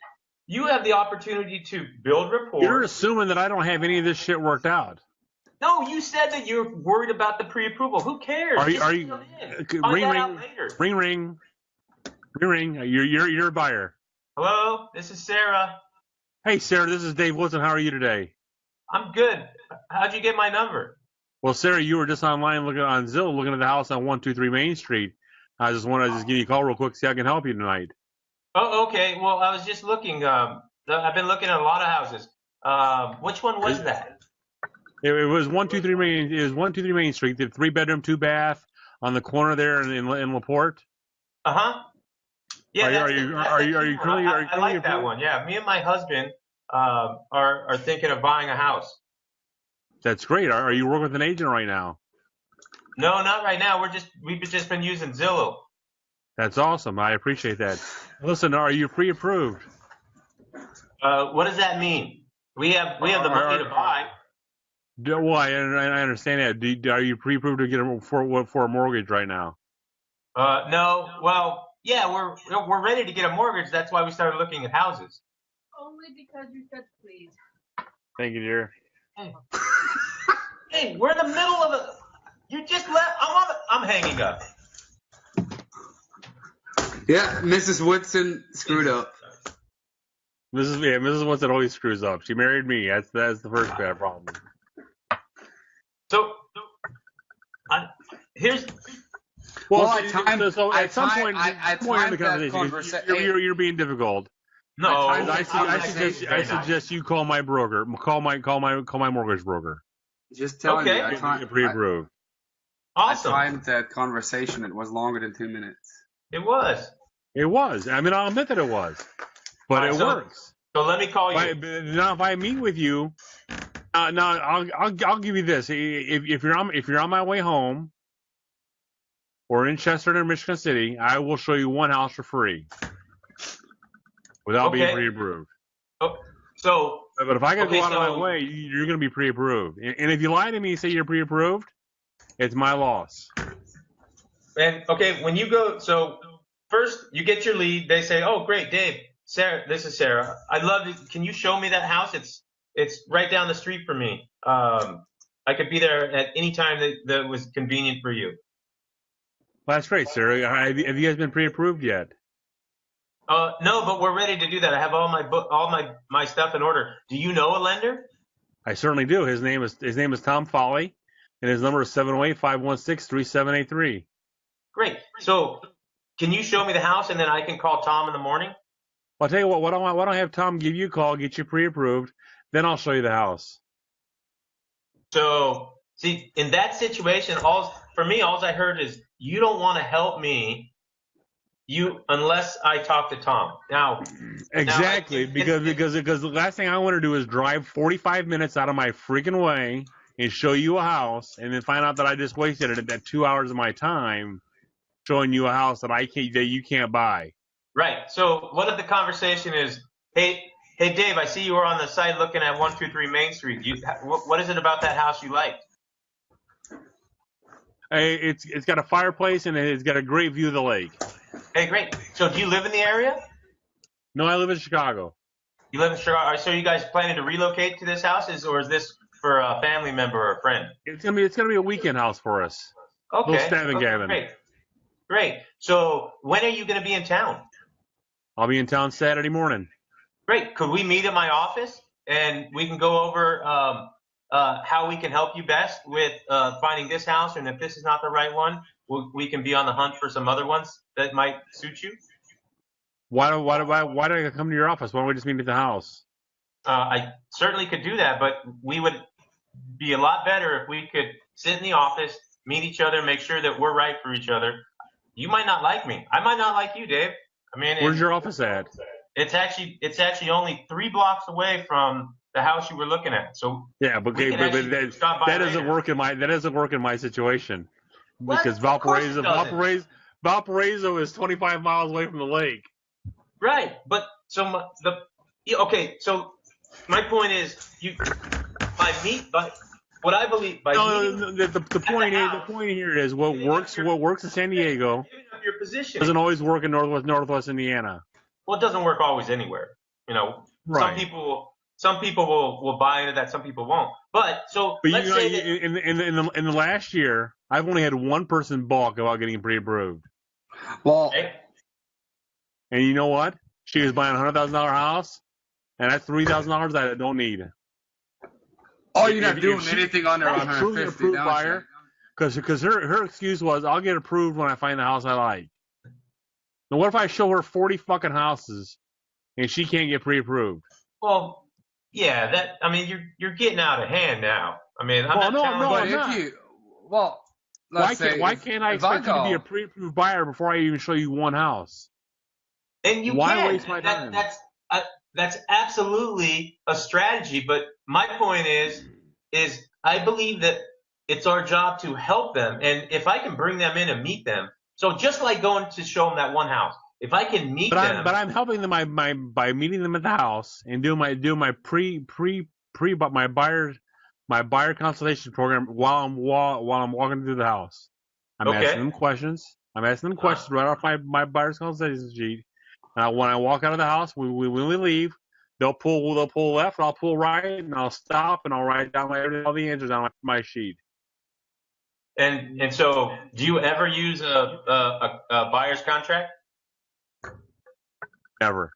C: you have the opportunity to build rapport.
A: You're assuming that I don't have any of this shit worked out.
C: No, you said that you're worried about the pre-approval. Who cares?
A: Are you? Ring. You're a buyer.
C: Hello, this is Sarah.
A: Hey, Sarah, this is Dave Woodson. How are you today?
C: I'm good. How'd you get my number?
A: Well, Sarah, you were just online looking at the house on 123 Main Street. I just wanted to give you a call real quick, see how I can help you tonight.
C: Oh, okay. Well, I was just looking. I've been looking at a lot of houses. Which one was that?
A: It was 123 Main. It was 123 Main Street. The 3-bedroom, 2-bath on the corner there in LaPorte.
C: Yeah.
A: Are you currently?
C: I like that one. Yeah, me and my husband are thinking of buying a house.
A: That's great. Are you working with an agent right now?
C: No, not right now. We've just been using Zillow.
A: That's awesome. I appreciate that. Listen, are you pre-approved?
C: What does that mean? We have the money to buy.
A: Well, I understand that. Are you pre-approved to get for a mortgage right now?
C: No. Well, yeah, we're ready to get a mortgage. That's why we started looking at houses.
E: Only because you said please.
A: Thank you, dear.
C: Hey, we're in the middle of a. You just left. I'm hanging up.
B: Yeah, Mrs. Woodson screwed up.
A: Mrs. Woodson always screws up. She married me. That's the first bad problem.
C: So, here's.
B: Well,
A: at some point in the conversation, you're being difficult.
C: No,
A: I suggest you call my broker. Call my mortgage broker.
B: Just telling you,
A: Get pre-approved.
C: Awesome.
B: I timed that conversation. It was longer than 2 minutes.
C: It was.
A: It was. I mean, I'll admit that it was, but it works.
C: So let me call you.
A: Now, if I meet with you, I'll give you this. If you're on my way home, or in Chester or Michigan City, I will show you one house for free, without being pre-approved.
C: Oh, so.
A: But if I gotta go out of my way, you're gonna be pre-approved. And if you lie to me and say you're pre-approved, it's my loss.
C: And okay, when you go, so first you get your lead. They say, "Oh, great, Dave, Sarah. This is Sarah. I'd love to. Can you show me that house? It's right down the street from me. I could be there at any time that was convenient for you."
A: Well, that's great, Sarah. Have you guys been pre-approved yet?
C: No, but we're ready to do that. I have all my stuff in order. Do you know a lender?
A: I certainly do. His name is Tom Foley, and his number is 708-516-3783.
C: Great. So, can you show me the house, and then I can call Tom in the morning?
A: Well, I'll tell you what. Why don't I have Tom give you a call, get you pre-approved, then I'll show you the house.
C: So, see, in that situation, all I heard is you don't want to help me. Unless I talk to Tom. Now
A: exactly, because the last thing I want to do is drive 45 minutes out of my freaking way and show you a house, and then find out that I just wasted that 2 hours of my time showing you a house that you can't buy.
C: Right. So what if the conversation is, hey Dave, I see you were on the site looking at 123 Main Street. What is it about that house you liked?
A: It's got a fireplace and it's got a great view of the lake.
C: Hey, great. So do you live in the area?
A: No, I live in Chicago.
C: You live in Chicago. So are you guys planning to relocate to this house, or is this for a family member or a friend?
A: It's gonna be a weekend house for us.
C: Okay.
A: Little stabbing cabin.
C: Great. So when are you going to be in town?
A: I'll be in town Saturday morning.
C: Great. Could we meet at my office and we can go over how we can help you best with finding this house, and if this is not the right one, we can be on the hunt for some other ones that might suit you. Why
A: do I come to your office? Why don't we just meet at the house?
C: I certainly could do that, but we would be a lot better if we could sit in the office, meet each other, make sure that we're right for each other. You might not like me. I might not like you, Dave. I mean,
A: where's your office at?
C: It's actually only 3 blocks away from the house you were looking at. So
A: yeah, but that doesn't work in my situation. Because Valparaiso is 25 miles away from the lake.
C: Right, but so my point is
A: the point here is what works in San Diego doesn't always work in Northwest Indiana.
C: Well, it doesn't work always anywhere. Right. Some people will buy into that, some people won't. But let's say that
A: in the last year, I've only had one person balk about getting pre-approved.
B: Well,
A: and you know what? She was buying a $100,000 house, and that's $3,000 that I don't need.
B: Oh, you're not doing anything under 150.
A: Approved buyer, because her excuse was, I'll get approved when I find the house I like. Now, what if I show her 40 fucking houses and she can't get pre-approved?
C: Well, yeah, you're getting out of hand now. I mean,
B: why
A: can't I expect you to be a pre-approved buyer before I even show you one house?
C: And you
A: why waste my time?
C: That's absolutely a strategy. But my point is I believe that it's our job to help them, and if I can bring them in and meet them, So just like going to show them that one house, if I can meet them,
A: but I'm helping them by meeting them at the house and doing my buyer consultation program while I'm walking through the house. I'm
C: Okay.
A: asking them questions. Right off my buyer's consultation sheet. And when I walk out of the house, when we leave, they'll pull left, I'll pull right, and I'll stop and I'll write down all the answers on my sheet.
C: and so, do you ever use a buyer's contract?
A: Never.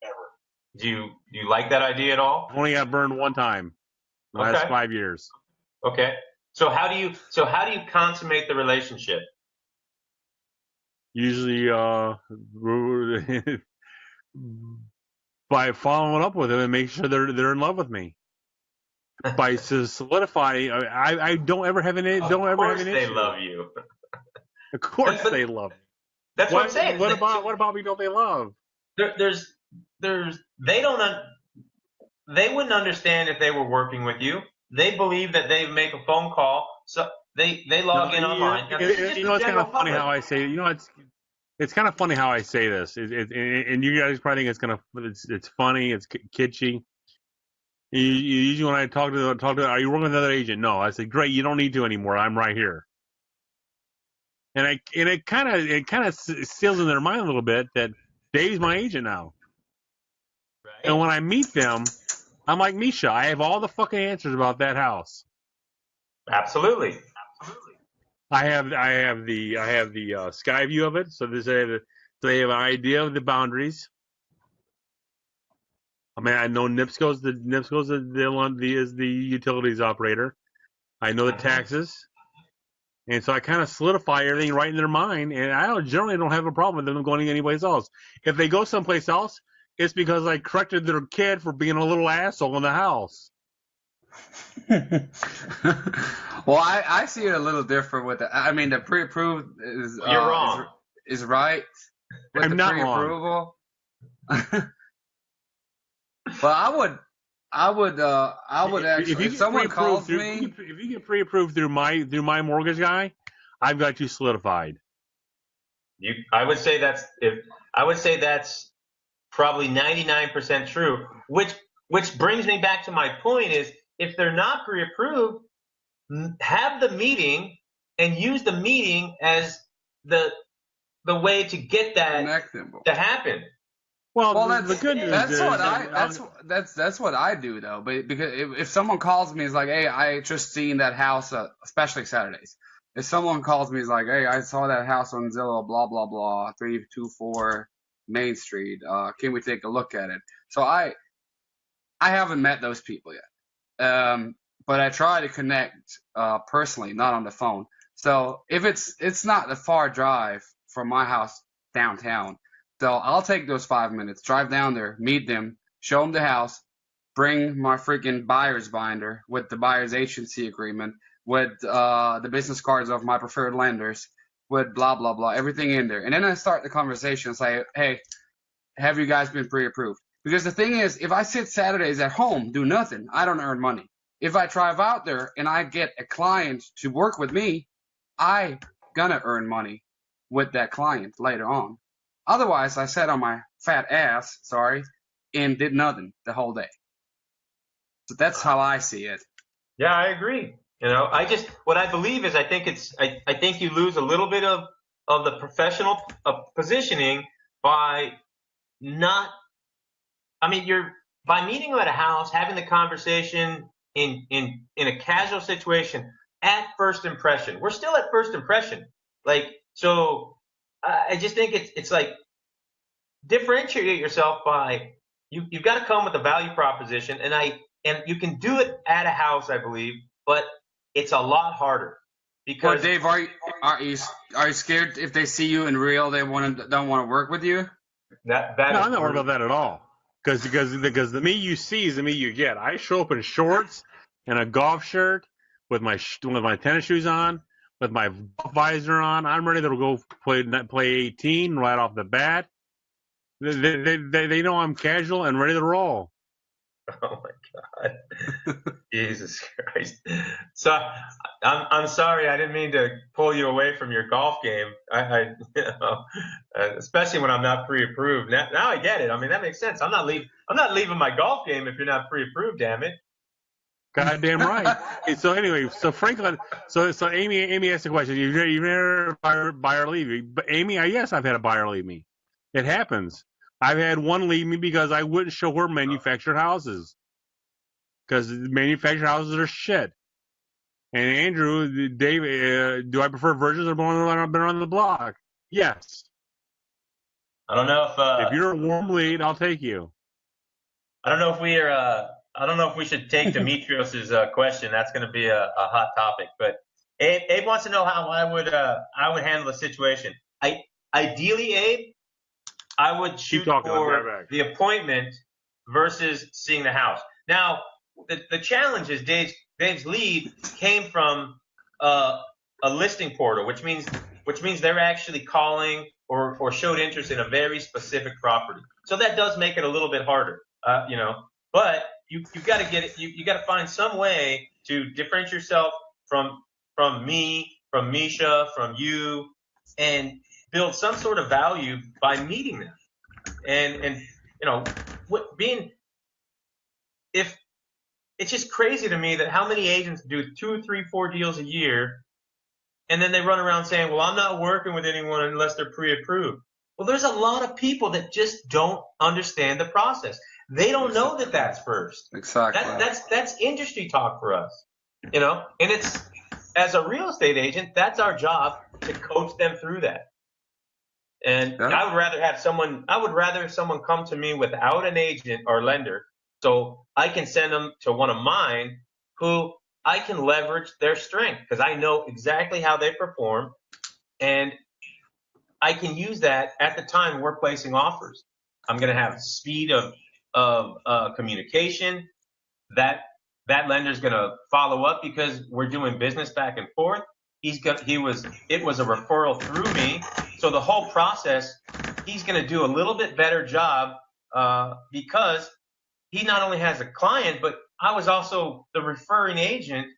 C: Do you like that idea at all?
A: I've only got burned one time in the last 5 years.
C: Okay. So how do you consummate the relationship?
A: Usually, by following up with them and make sure they're in love with me. By solidifying, I don't ever have an issue.
C: Of course they love you.
A: Of course they love me.
C: That's what I'm saying.
A: What about me? Don't they love?
C: They wouldn't understand if they were working with you. They believe that they make a phone call, so they log in online.
A: It's kind of funny how I say it. It's kind of funny how I say this. And you guys probably think it's funny, it's kitschy. Usually when I talk to, are you working with another agent? No. I say, great, you don't need to anymore. I'm right here. And it kind of seals in their mind a little bit that Dave's my agent now.
C: Right.
A: And when I meet them, I'm like, Mischa, I have all the fucking answers about that house.
C: Absolutely.
A: I have the sky view of it, so they have an idea of the boundaries. I mean, I know NIPSCO's is the utilities operator. I know the taxes, and so I kind of solidify everything right in their mind. And I generally don't have a problem with them going anyplace else. If they go someplace else, it's because I corrected their kid for being a little asshole in the house.
B: Well, I see it a little different with the. I mean, the pre-approved is
C: You're wrong.
B: Is right. With
A: I'm
B: the
A: not
B: pre-approval. But I would actually. If someone calls me,
A: if you get pre-approved through my mortgage guy, I've got you solidified.
C: I would say that's probably 99% true. Which brings me back to my point is, if they're not pre-approved, have the meeting and use the meeting as the way to get that to happen.
A: Well, the good news
B: that's what I do though. But because if someone calls me, it's like, hey, I just seen that house, especially Saturdays. If someone calls me, it's like, hey, I saw that house on Zillow, blah blah blah, 324 Main Street. Can we take a look at it? So I haven't met those people yet. But I try to connect personally, not on the phone. So if it's not a far drive from my house downtown. So I'll take those 5 minutes, drive down there, meet them, show them the house, bring my freaking buyer's binder with the buyer's agency agreement, with the business cards of my preferred lenders, with blah, blah, blah, everything in there. And then I start the conversation and say, hey, have you guys been pre-approved? Because the thing is, if I sit Saturdays at home, do nothing, I don't earn money. If I drive out there and I get a client to work with me, I gonna earn money with that client later on. Otherwise, I sat on my fat ass, and did nothing the whole day. So that's how I see it.
C: Yeah, I agree. What I believe is I think you lose a little bit of the professional positioning by by meeting at a house, having the conversation in a casual situation at first impression. We're still at first impression. I just think it's like differentiate yourself by you've got to come with a value proposition, and you can do it at a house, I believe, but it's a lot harder because.
B: Well, Dave, are you scared if they see you in real, they don't want to work with you?
A: No, I'm not worried about that at all. Because the me you see is the me you get. I show up in shorts and a golf shirt with my tennis shoes on, with my visor on. I'm ready to go play 18 right off the bat. They know I'm casual and ready to roll.
C: Oh my God, Jesus Christ! So I'm sorry, I didn't mean to pull you away from your golf game. Especially when I'm not pre-approved. Now I get it. I mean that makes sense. I'm not leaving my golf game if you're not pre-approved. Damn it.
A: Goddamn right. Okay, so anyway, so Franklin, so Amy asked the question. You've never buyer leave me, but Amy, yes, I've had a buyer leave me. It happens. I've had one leave me because I wouldn't show her manufactured houses because manufactured houses are shit. And Andrew, Dave, do I prefer virgins or one that have been on the block? Yes.
C: I don't know
A: If you're a warm lead, I'll take you.
C: I don't know if we are. I don't know if we should take Demetrios's question. That's going to be a hot topic. But Abe wants to know how I would handle the situation. Ideally, Abe, I would shoot for the appointment versus seeing the house. Now, the challenge is Dave's lead came from a listing portal, which means they're actually calling or showed interest in a very specific property. So that does make it a little bit harder, But you got to get it. You got to find some way to differentiate yourself from me, from Mischa, from you, and build some sort of value by meeting them. And if it's just crazy to me that how many agents do 2, 3, 4 deals a year, and then they run around saying, well, I'm not working with anyone unless they're pre-approved. Well, there's a lot of people that just don't understand the process. They don't know that that's first.
B: Exactly.
C: That's industry talk for us, and it's, as a real estate agent, that's our job to coach them through that. And yeah. I would rather someone come to me without an agent or lender, so I can send them to one of mine who I can leverage their strength because I know exactly how they perform, and I can use that at the time we're placing offers. I'm going to have speed of communication. That lender's going to follow up because we're doing business back and forth. It was a referral through me, so the whole process he's going to do a little bit better job because he not only has a client, but I was also the referring agent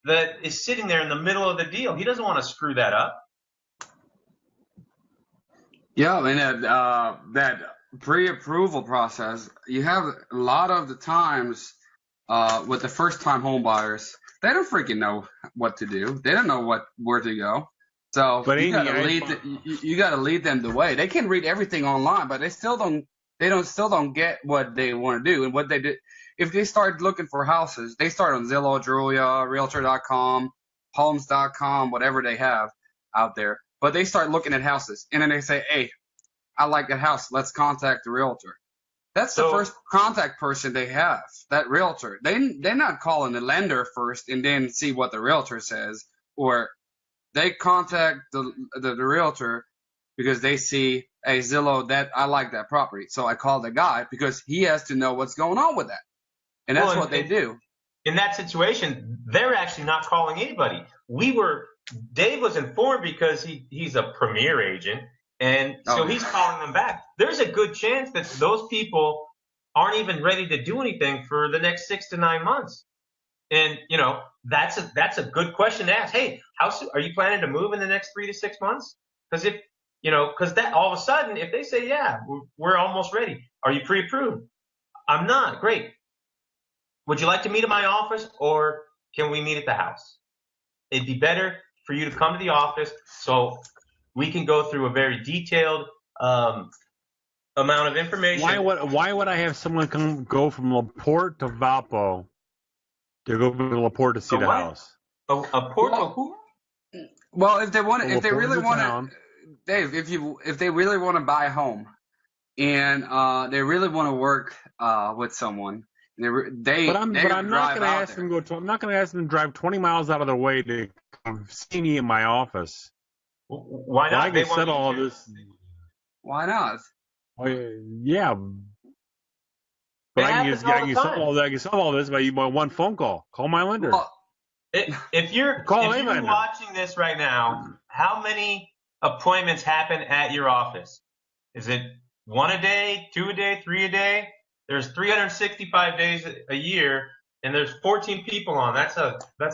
C: that is sitting there in the middle of the deal. He doesn't want to screw that up.
B: Yeah, and that pre-approval process, you have a lot of the times with the first-time home buyers, they don't freaking know what to do. They don't know where to go. So you got to lead them the way. They can read everything online, but they still don't get what they want to do. And what they do, if they start looking for houses, they start on Zillow, Julia, Realtor.com, Homes.com, whatever they have out there. But they start looking at houses, and then they say, "Hey, I like that house. Let's contact the realtor." That's the first contact person they have, that realtor. They're not calling the lender first and then see what the realtor says, or they contact the realtor because they see, hey, Zillow, that I like that property, so I call the guy because he has to know what's going on with that, and that's what they do.
C: In that situation, they're actually not calling anybody. Dave was informed because he's a premier agent. And so he's calling them back. There's a good chance that those people aren't even ready to do anything for the next 6 to 9 months. And, that's a good question to ask. Hey, are you planning to move in the next 3 to 6 months? Because because that all of a sudden, if they say, yeah, we're almost ready. Are you pre-approved? I'm not. Great. Would you like to meet at my office, or can we meet at the house? It'd be better for you to come to the office so we can go through a very detailed amount of information.
A: Why would I have someone go from LaPorte to Valpo to go to LaPorte to see the house?
C: A Porto who?
B: Well, if they really want to, Dave, if they really want to buy a home and they really want to work with someone, I'm not going to ask them to drive 20 miles out of their way to come see me in my office.
C: Why not?
A: I can settle all this.
B: Why not?
A: Yeah. But I can settle all this by one phone call. Call my lender.
B: Well,
C: if you're watching this right now, how many appointments happen at your office? Is it 1 a day, 2 a day, 3 a day? There's 365 days a year, and there's 14 people on. That's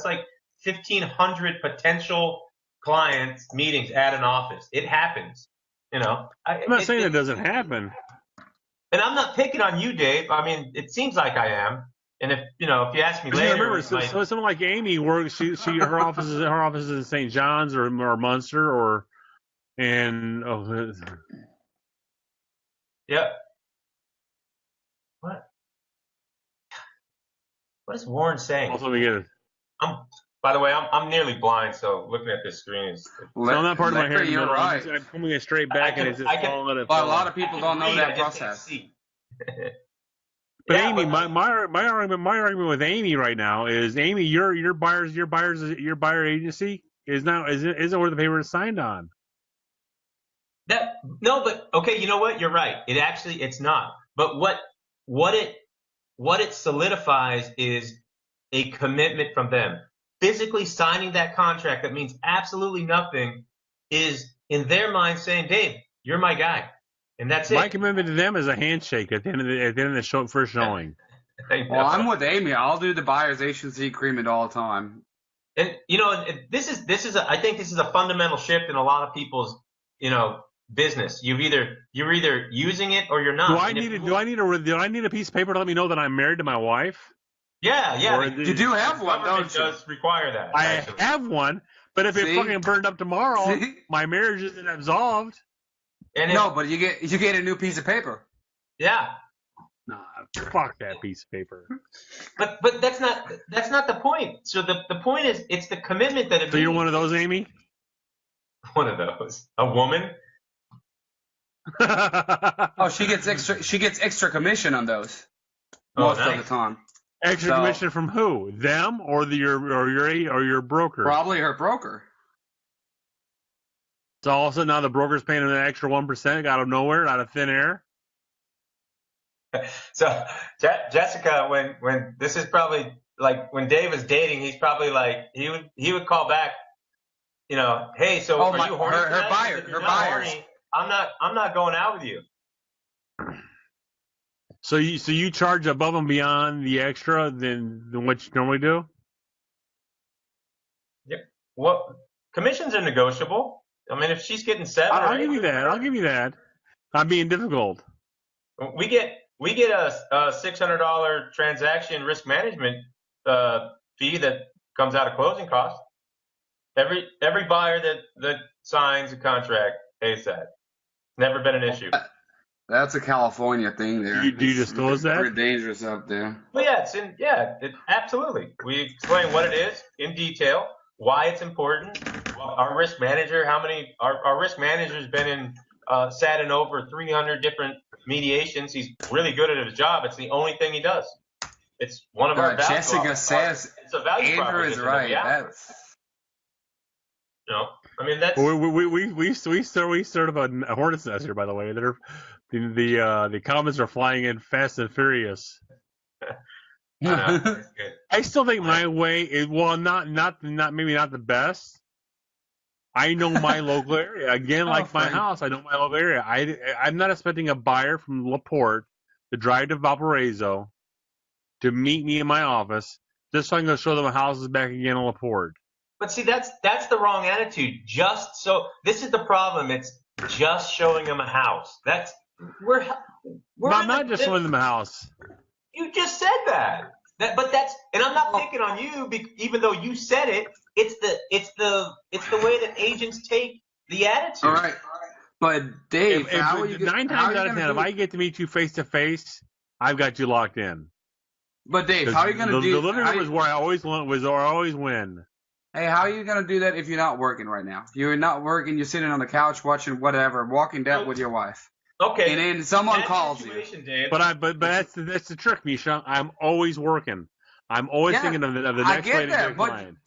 C: like 1,500 potential clients meetings at an office. It happens.
A: I'm not saying it doesn't happen.
C: And I'm not picking on you, Dave. I mean, it seems like I am. And if you ask me later,
A: remember, so someone like Amy works. Her office is in St. John's or Munster
C: yeah. What is Warren saying?
A: Also, we get it.
C: By the way, I'm nearly blind, so looking at this screen is.
A: I'm not part of my hair.
B: You're right.
A: I'm coming it straight back, and it's just falling.
B: But a lot of people don't know that process.
A: But yeah, Amy, my argument with Amy right now is, Amy, your buyer agency isn't where the paper is signed on.
C: No, but okay, you know what? You're right. It's not. But what it solidifies is a commitment from them. Physically signing that contract that means absolutely nothing is in their mind saying, Dave, you're my guy. And that's it.
A: My commitment to them is a handshake at the end of the first showing.
B: Well, I'm with Amy. I'll do the buyer's agency agreement all the time.
C: And this is I think this is a fundamental shift in a lot of people's business. You're either using it or you're not.
A: Do I need a piece of paper to let me know that I'm married to my wife?
C: Yeah.
B: You do have one, don't you?
C: Does require that.
A: I have one, but if it fucking burned up tomorrow, my marriage isn't absolved.
B: But you get a new piece of paper.
C: Yeah.
A: Nah, fuck that piece of paper.
C: But that's not the point. So the point is, it's the commitment that.
A: So you're one of those, Amy?
C: One of those. A woman.
B: Oh, she gets extra commission on those most of the time.
A: Extra commission from who? Them or your broker?
B: Probably her broker.
A: So all of a sudden now the broker's paying an extra 1% out of nowhere, out of thin air.
C: So Jessica, when this is probably like when Dave was dating, he's probably like he would call back, hey, so are you horny?
B: Her buyers.
C: I'm not going out with you.
A: So you charge above and beyond the extra than what you normally do?
C: Yep. Well, commissions are negotiable. I mean, if she's getting 7
A: I'll give you that. I'm being difficult.
C: We get a $600 transaction risk management fee that comes out of closing costs. Every buyer that signs a contract pays that. Never been an issue.
B: That's a California thing there.
A: Do you disclose that?
B: Pretty dangerous up there.
C: Well, yeah, absolutely. We explain what it is in detail, why it's important. Our risk manager, our risk manager's been in, sat in over 300 different mediations. He's really good at his job. It's the only thing he does. It's one of our values.
B: Jessica says
C: it's a value
B: Andrew is right. That's.
C: I mean, that's.
A: We sort of a hornet's nest here, by the way. The comments are flying in fast and furious. I still think my way is not maybe not the best. I know my local area. Again, like my house, I know my local area. I'm not expecting a buyer from LaPorte to drive to Valparaiso to meet me in my office just so I can go show them a house is back again in LaPorte.
C: But see, that's the wrong attitude. This is the problem. It's just showing them a house. We're
A: I'm not just showing them a house.
C: You just said that. And I'm not picking on you, even though you said it. It's the way that agents take the attitude.
B: All right, but Dave, how are you
A: 9 times out of 10, if I get to meet you face to face, I've got you locked in.
B: But Dave, how are you going to do?
A: The living room is where I always win.
B: Hey, how are you going to do that if you're not working right now? If you're not working, you're sitting on the couch watching whatever, Walking Dead with your wife.
C: Okay.
B: And then someone calls you.
C: Dave.
A: But that's the trick, Mischa. I'm always working. I'm always thinking of the next way to get a client.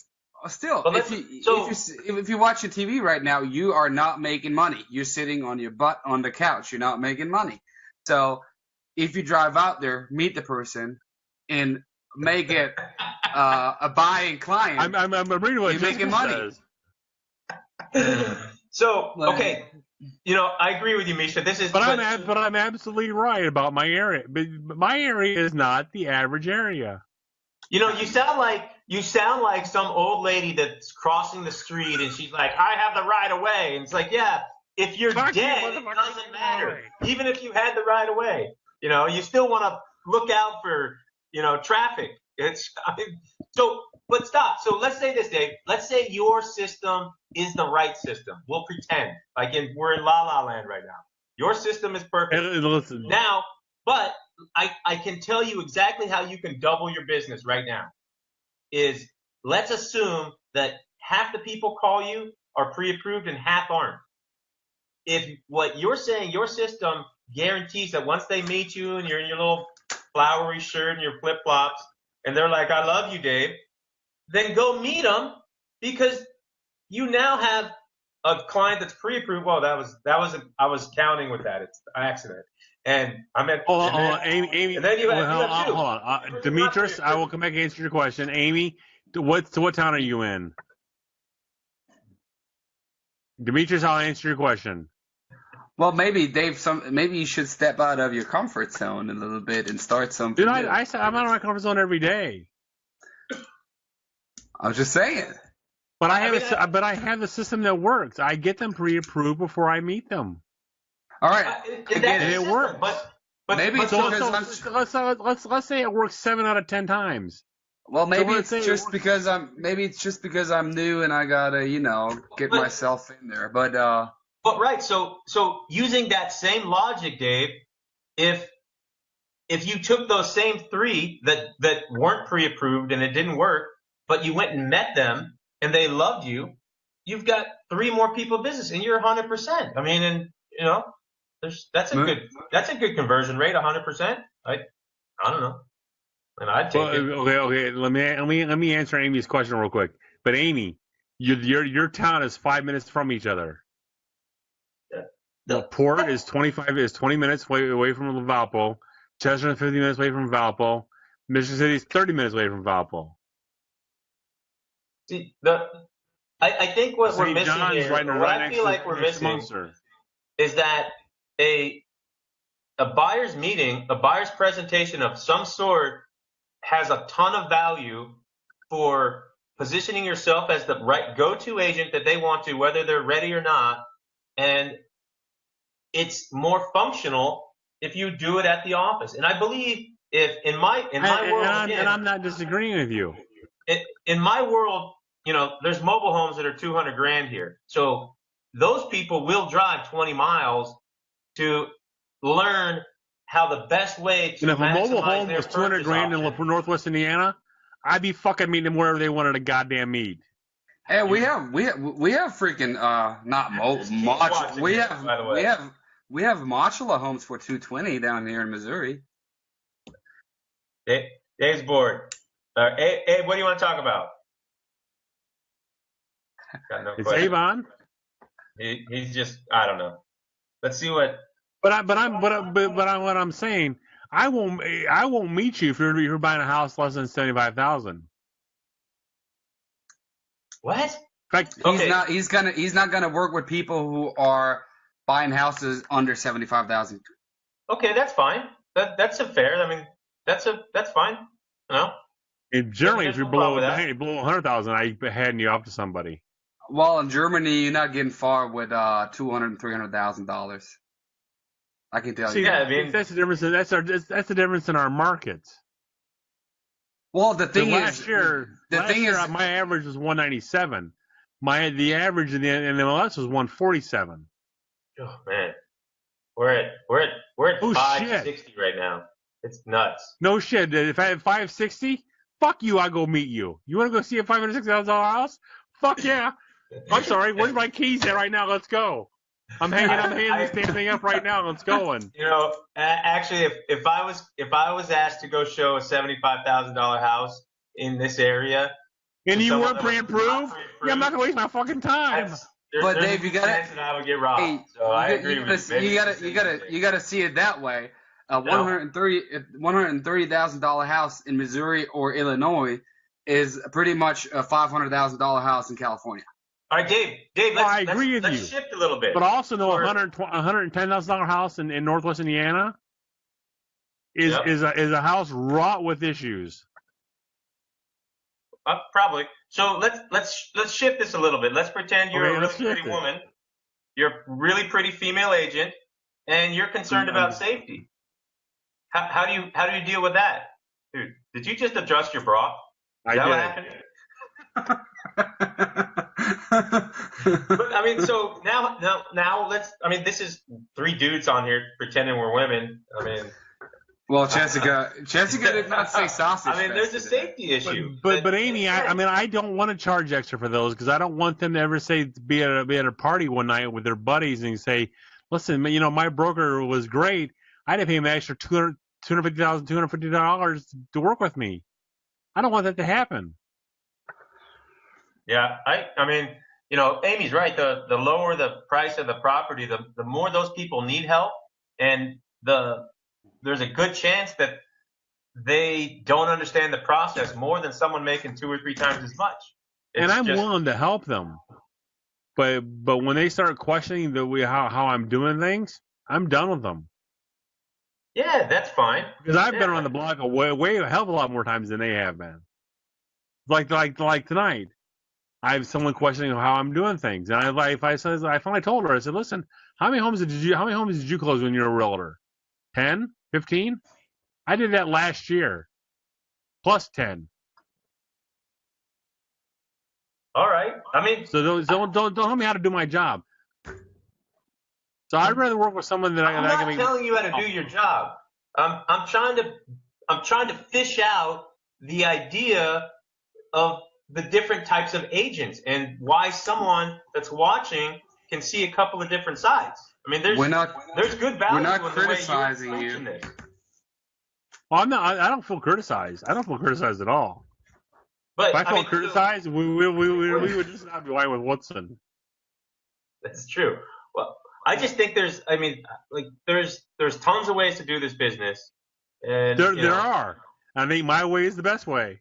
B: Still, if you're watching TV right now, you are not making money. You're sitting on your butt on the couch. You're not making money. So if you drive out there, meet the person, and may get a buying client,
A: I'm reading what
B: you're making money.
A: says.
C: So, okay, I agree with you, Mischa.
A: But I'm absolutely right about my area. But my area is not the average area.
C: You sound like some old lady that's crossing the street and she's like, I have the right of way. And it's like, yeah, if you're
A: Fuck you,
C: dead, it
A: motherfucker,
C: doesn't matter.
A: right.
C: Even if you had the right of way, you still want to look out for, traffic. But stop. So let's say this, Dave. Let's say your system is the right system. We'll pretend we're in La La Land right now. Your system is perfect.
A: Listen.
C: Now, but I can tell you exactly how you can double your business right now. Let's assume that half the people call you are pre-approved and half aren't. If what you're saying, your system guarantees that once they meet you and you're in your little flowery shirt and your flip-flops, and they're like, I love you, Dave, then go meet them, because you now have a client that's pre-approved. Well, I was counting with that. It's an accident. And I meant,
A: hold on, Amy.
C: And then you have two.
A: Hold on. Demetrius, I will come back and answer your question. Amy, what town are you in? Demetrius, I'll answer your question.
B: Well, maybe Dave, maybe you should step out of your comfort zone a little bit and start something.
A: Dude,
B: new.
A: I'm out of my comfort zone every day.
B: I was just saying.
A: But I have a system that works. I get them pre-approved before I meet them.
B: All right,
C: and
A: it works.
C: But
B: maybe
C: but
B: it's
C: so,
B: because
A: let's say it works 7 out of 10 times.
B: well, maybe
A: So
B: it's just because I'm new and I gotta get myself in there. But
C: right. So using that same logic, Dave, if you took those same 3 that weren't pre-approved and it didn't work, but you went and met them and they loved you, you've got 3 more people in business and you're 100%. I mean, and that's a good conversion rate, 100%. I don't know, and I'd take it.
A: Okay. Let me answer Amy's question real quick. But Amy, your town is 5 minutes from each other. The port is 20 minutes away from Valpo. Chester is 50 minutes away from Valpo. Mission City is 30 minutes away from Valpo.
C: See, I think what we're missing here, what I feel like we're missing, is that a buyer's meeting, a buyer's presentation of some sort has a ton of value for positioning yourself as the right go-to agent that they want to, whether they're ready or not. And it's more functional if you do it at the office. And I believe if in my world,
A: and I'm not disagreeing with you.
C: In my world, there's mobile homes that are $200,000 here. So those people will drive 20 miles to learn how the best way to
A: And if a mobile home
C: their
A: was $200,000 in Northwest Indiana, I'd be fucking meeting them wherever they wanted to goddamn meet.
B: hey, we have freaking not modular. We have modular homes for $220 down here in Missouri.
C: Dave's bored. Abe, what do you want to talk about? Got no
A: Is
C: question.
A: Abe on?
C: He's just, I don't know. Let's see what.
A: What I'm saying, I won't meet you if you're buying a house less than $75,000.
C: What?
B: He's not gonna work with people who are buying houses under $75,000.
C: Okay, that's fine. That's a fair. I mean, that's fine.
A: And generally, if you're below 100,000, I hand you off to somebody.
B: Well, in Germany, you're not getting far with $200,000 and $300,000. I can tell you.
C: Yeah, I mean,
A: that's the difference. That's the difference in our markets.
B: Well, the thing
A: last
B: is,
A: year, my average was 197. The average in the MLS was 147.
C: Oh man, we're at 560 right now. It's nuts.
A: No shit. If I had 560, fuck you. I'll go meet you. You want to go see a $560,000 house? Fuck yeah. I'm sorry. Where's my keys at right now? Let's go. I'm hanging this damn thing up right now. Let's go.
C: Actually, if I was asked to go show a $75,000 house in this area,
B: and
A: you weren't pre-approved, yeah, I'm not gonna waste my fucking time.
B: But Dave, you gotta.
C: I would get robbed.
B: Hey,
C: so I agree with you.
B: You gotta see it that way. A $130,000 house in Missouri or Illinois is pretty much a $500,000 house in California.
C: All right, Dave,
A: I agree with
C: let's
A: you.
C: shift a little bit.
A: But also know $110,000 house in Northwest Indiana is a house wrought with issues.
C: Probably. So let's shift this a little bit. Let's pretend you're a really pretty woman. You're a really pretty female agent, and you're concerned about safety. How do you deal with that, dude? Did you just adjust your bra? Is that what happened? But I mean, so now let's. I mean, this is 3 dudes on here pretending we're women. I mean.
B: Well, Jessica did not say sausage.
C: I mean, there's a safety issue.
A: But Amy, I don't want to charge extra for those because I don't want them to ever be at a party one night with their buddies and say, listen, my broker was great. I had to pay him an extra $250 to work with me. I don't want that to happen.
C: Yeah, I mean, Amy's right. The lower the price of the property, the more those people need help, and there's a good chance that they don't understand the process more than someone making 2 or 3 times as much.
A: And I'm willing to help them, but when they start questioning how I'm doing things, I'm done with them.
C: Yeah, that's fine.
A: Because I've been around the block a hell of a lot more times than they have been. Like tonight, I have someone questioning how I'm doing things, and I finally told her, I said, listen, how many homes did you close when you were a realtor? 10, 15? I did that last year, plus 10.
C: All right. I mean,
A: so don't tell me how to do my job. So I'd rather work with someone that
C: I'm not telling you how to do your job. I'm trying to fish out the idea of the different types of agents and why someone that's watching can see a couple of different sides. I mean, there's good value.
B: We're not
C: in
B: criticizing
C: the way
B: you.
C: this.
A: Well, I'm not. I don't feel criticized. I don't feel criticized at all.
C: But
A: if I felt criticized, we would just not be lying with Woodson.
C: That's true. Well, I just think there's tons of ways to do this business. And
A: there are. I think my way is the best way.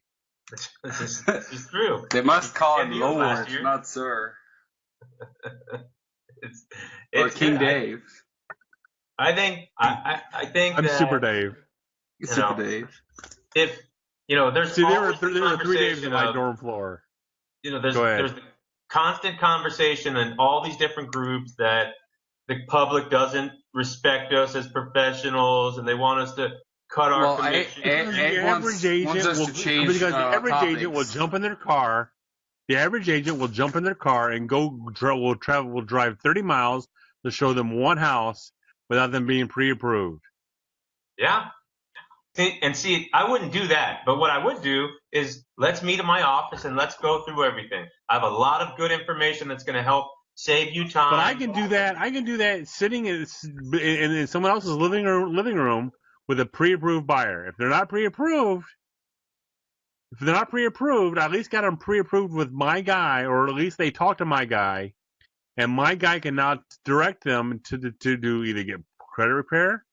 C: This is true.
B: They must call him Lord, not Sir. Or King Dave.
C: I think
A: I'm
C: that,
A: Super Dave.
B: Super Dave.
C: If there's
A: there were 3 Daves in my dorm floor.
C: There's the constant conversation in all these different groups that the public doesn't respect us as professionals and they want us to cut our commission.
A: The average agent will jump in their car. The average agent will jump in their car and will drive 30 miles to show them one house without them being pre-approved.
C: Yeah. See, I wouldn't do that. But what I would do is let's meet in my office and let's go through everything. I have a lot of good information that's going to help save you time.
A: But I can do that sitting in someone else's living room with a pre-approved buyer. If they're not pre-approved, I at least got them pre-approved with my guy, or at least they talk to my guy, and my guy can now direct them to do either get credit repair,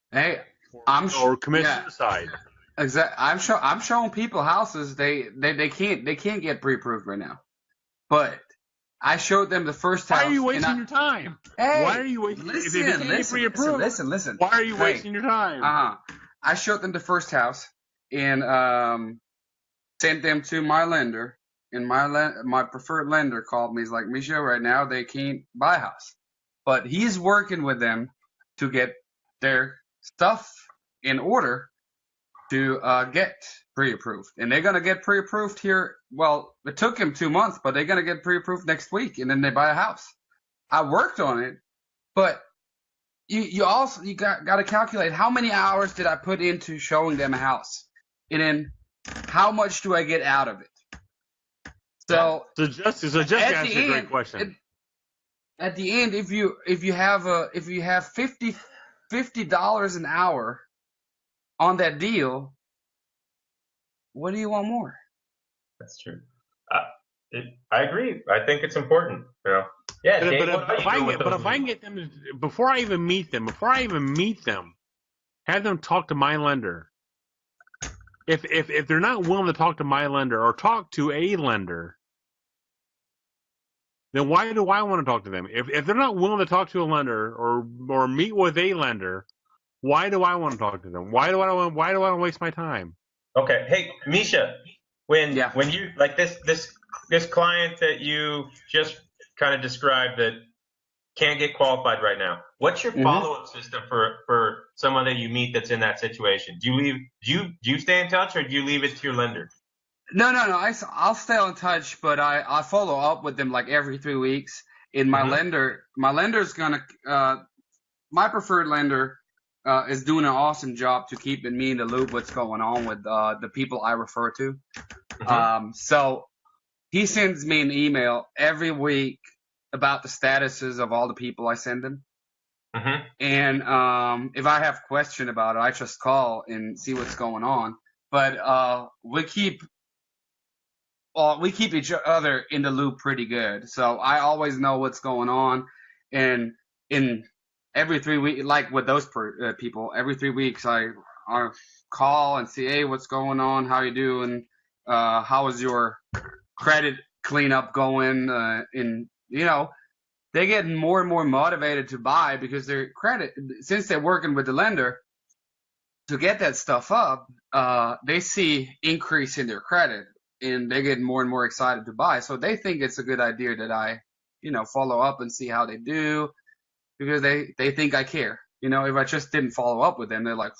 A: or commit suicide.
B: Exactly. I'm showing people houses they can't get pre-approved right now, but I showed them the first house.
A: Why are you wasting your time?
B: Hey,
A: why are you wasting?
B: Listen.
A: Why are you wasting your time?
B: I showed them the first house and sent them to my lender, and my preferred lender called me. He's like, Mischa, right now they can't buy a house, but he's working with them to get their stuff in order to get pre-approved, and they're gonna get pre-approved here. Well, it took him 2 months, but they're gonna get pre-approved next week, and then they buy a house. I worked on it, but you got to calculate how many hours did I put into showing them a house, and then how much do I get out of it? So
A: just asked a great question.
B: At the end, if you have $50 an hour on that deal, what do you want more?
C: That's true. I agree. I think it's important. Yeah.
A: But if I can get them to, before I even meet them, have them talk to my lender. If they're not willing to talk to my lender or talk to a lender, then why do I want to talk to them? If they're not willing to talk to a lender or meet with a lender, why do I want to talk to them? Why do I want to waste my time?
C: Okay. Hey, Mischa, when you like this client that you just kind of described that can't get qualified right now, what's your follow-up system for someone that you meet that's in that situation? Do you stay in touch, or do you leave it to your lender?
B: No. I'll stay in touch, but I follow up with them like every 3 weeks. And my lender's gonna my preferred lender is doing an awesome job to keeping me in the loop what's going on with the people I refer to. So he sends me an email every week about the statuses of all the people I send him. And if I have a question about it, I just call and see what's going on. But we keep each other in the loop pretty good. So I always know what's going on. And in every 3 weeks, like with those people, every 3 weeks I call and see, hey, what's going on? How you doing? How is your credit cleanup going? And they get more and more motivated to buy because their credit, since they're working with the lender to get that stuff up, they see increase in their credit and they get more and more excited to buy. So they think it's a good idea that I, follow up and see how they do because they think I care. If I just didn't follow up with them, they're like,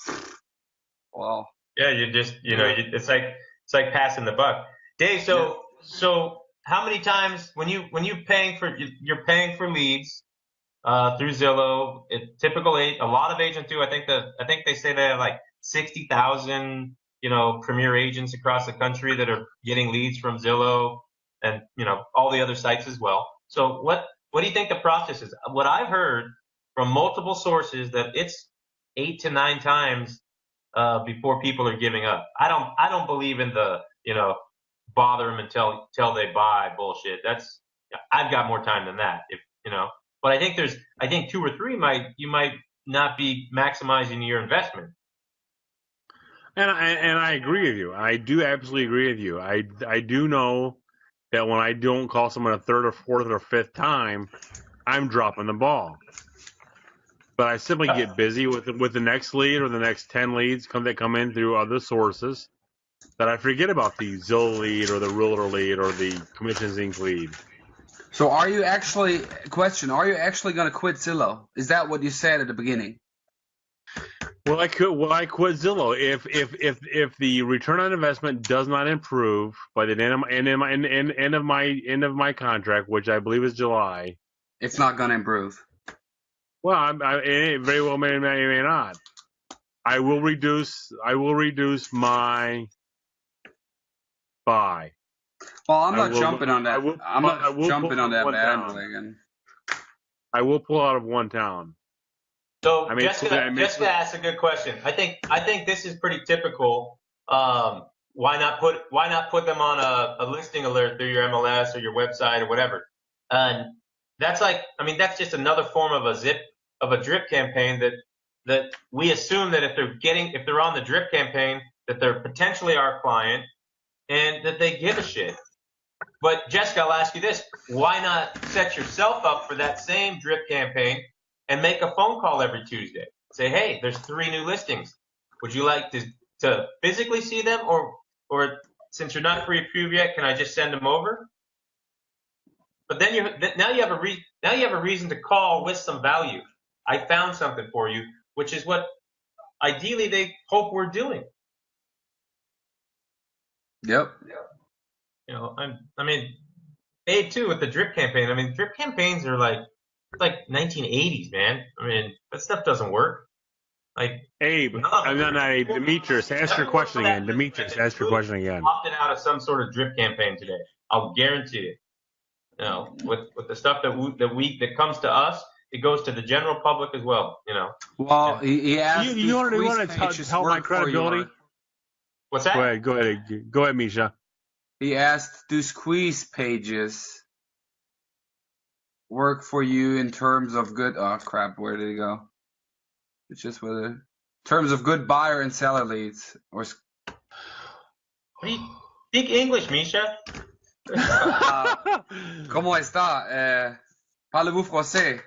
B: well.
C: Yeah, you just, it's like passing the buck. Dave, so how many times when you're paying for leads through Zillow, a lot of agents do. I think they say they have like 60,000 premier agents across the country that are getting leads from Zillow and all the other sites as well. So what do you think the process is? What I've heard from multiple sources that it's 8 to 9 times before people are giving up. I don't believe in the bother them until they buy bullshit. I've got more time than that. But I think 2 or 3 you might not be maximizing your investment.
A: And I agree with you. I do absolutely agree with you. I do know that when I don't call someone a 3rd or 4th or 5th time, I'm dropping the ball. But I simply get busy with the next lead or the next 10 leads that come in through other sources that I forget about the Zillow lead or the Realtor lead or the Commissions Inc. lead.
B: So are you actually going to quit Zillow? Is that what you said at the beginning?
A: Well, I quit Zillow if the return on investment does not improve by the end of my contract, which I believe is July.
B: It's not going to improve.
A: Well, it very well may not. I will reduce my buy.
B: Well, I'm not jumping on that. I'm not jumping on that bandwagon.
A: I will pull out of one town.
C: So Jessica asked a good question. I think this is pretty typical. Why not put them on a listing alert through your MLS or your website or whatever? And that's just another form of a drip campaign that we assume that if they're on the drip campaign that they're potentially our client and that they give a shit. But Jessica, I'll ask you this: why not set yourself up for that same drip campaign and make a phone call every Tuesday? Say, hey, there's 3 new listings. Would you like to physically see them, or since you're not pre-approved yet, can I just send them over? But then now you have a reason to call with some value. I found something for you, which is what ideally they hope we're doing.
B: Yep.
C: Abe too with the drip campaign. Drip campaigns are like 1980s, man. That stuff doesn't work.
A: Abe, I'm not Abe. Demetrius, ask your question again. Demetrius, ask your question again.
C: Opted out of some sort of drip campaign today. I'll guarantee it. With the stuff that comes to us, it goes to the general public as well.
B: Well, he asked.
A: You want to help my credibility?
C: What's that?
A: Go ahead, Mischa.
B: He asked, do squeeze pages work for you in terms of good? Oh crap! Where did he go? It's just with in terms of good buyer and seller leads, or
C: speak English, Mischa.
B: ¿Cómo está? Parlez-vous français?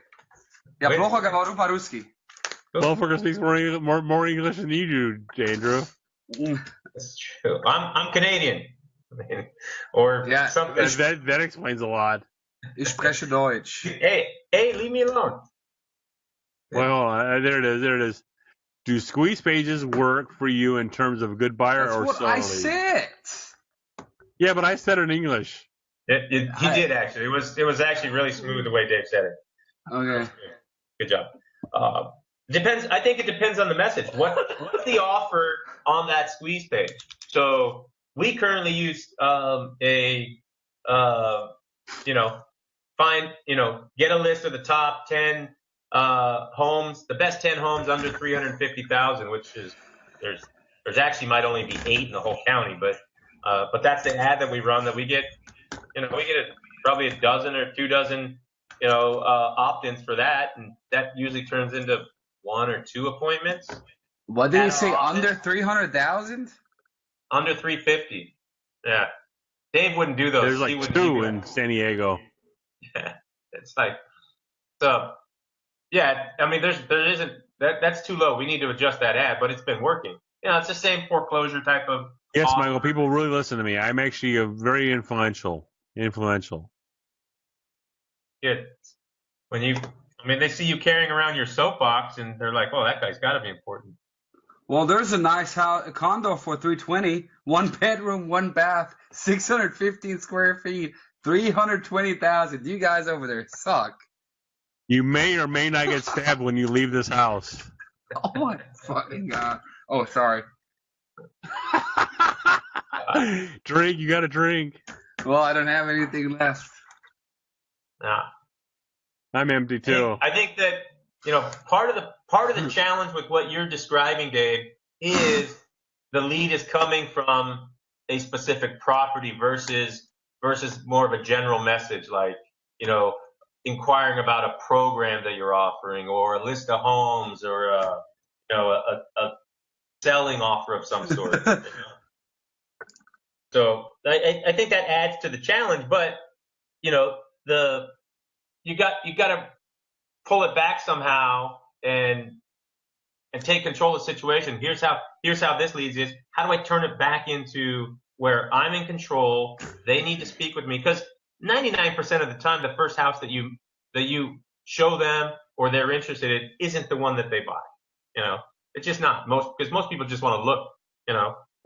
B: Я
C: Wait.
B: плохо говорю по-русски.
A: Motherfucker speaks more English than you do, Andrew.
C: That's true. I'm Canadian, or
B: Yeah.
C: something.
A: That explains a lot.
B: Ich spreche Deutsch.
C: Hey, leave me alone.
A: Well, there it is. Do squeeze pages work for you in terms of good buyer
B: That's
A: or
B: what
A: seller
B: I
A: lead?
B: said.
A: Yeah, but I said it in English.
C: He did actually. It was actually really smooth the way Dave said it.
B: Okay.
C: Good job. Depends. I think it depends on the message. What's the offer on that squeeze page? So we currently use get a list of the top 10 homes, the best 10 homes under 350,000, which is there's actually might only be 8 in the whole county, but that's the ad that we run. That we get probably a dozen or 2 dozen opt-ins for that, and that usually turns into 1 or 2 appointments.
B: What did you say? Under 300,000?
C: Under 350. Yeah, Dave wouldn't do those.
A: There's like 2 in San Diego.
C: Yeah, it's like so. Yeah, I mean, there isn't that's too low. We need to adjust that ad, but it's been working. It's the same foreclosure type of.
A: Yes,
C: offer.
A: Michael. People really listen to me. I'm actually a very influential.
C: Good. They see you carrying around your soapbox, and they're like, "Oh, that guy's got to be important."
B: Well, there's a nice condo for 320, 1 bedroom, 1 bath, 615 square feet, 320,000. You guys over there suck.
A: You may or may not get stabbed when you leave this house.
B: Oh my fucking god. Oh, sorry.
A: Drink. You got to drink.
B: Well, I don't have anything left.
C: Nah.
A: I'm empty too.
C: I think that part of the challenge with what you're describing, Dave, is the lead is coming from a specific property versus more of a general message, like inquiring about a program that you're offering, or a list of homes, or a selling offer of some sort. So I think that adds to the challenge, but you got to pull it back somehow and take control of the situation. Here's how this leads is, how do I turn it back into where I'm in control? They need to speak with me, because 99% of the time, the first house that you show them or they're interested in isn't the one that they buy. It's just not because most people just want to look,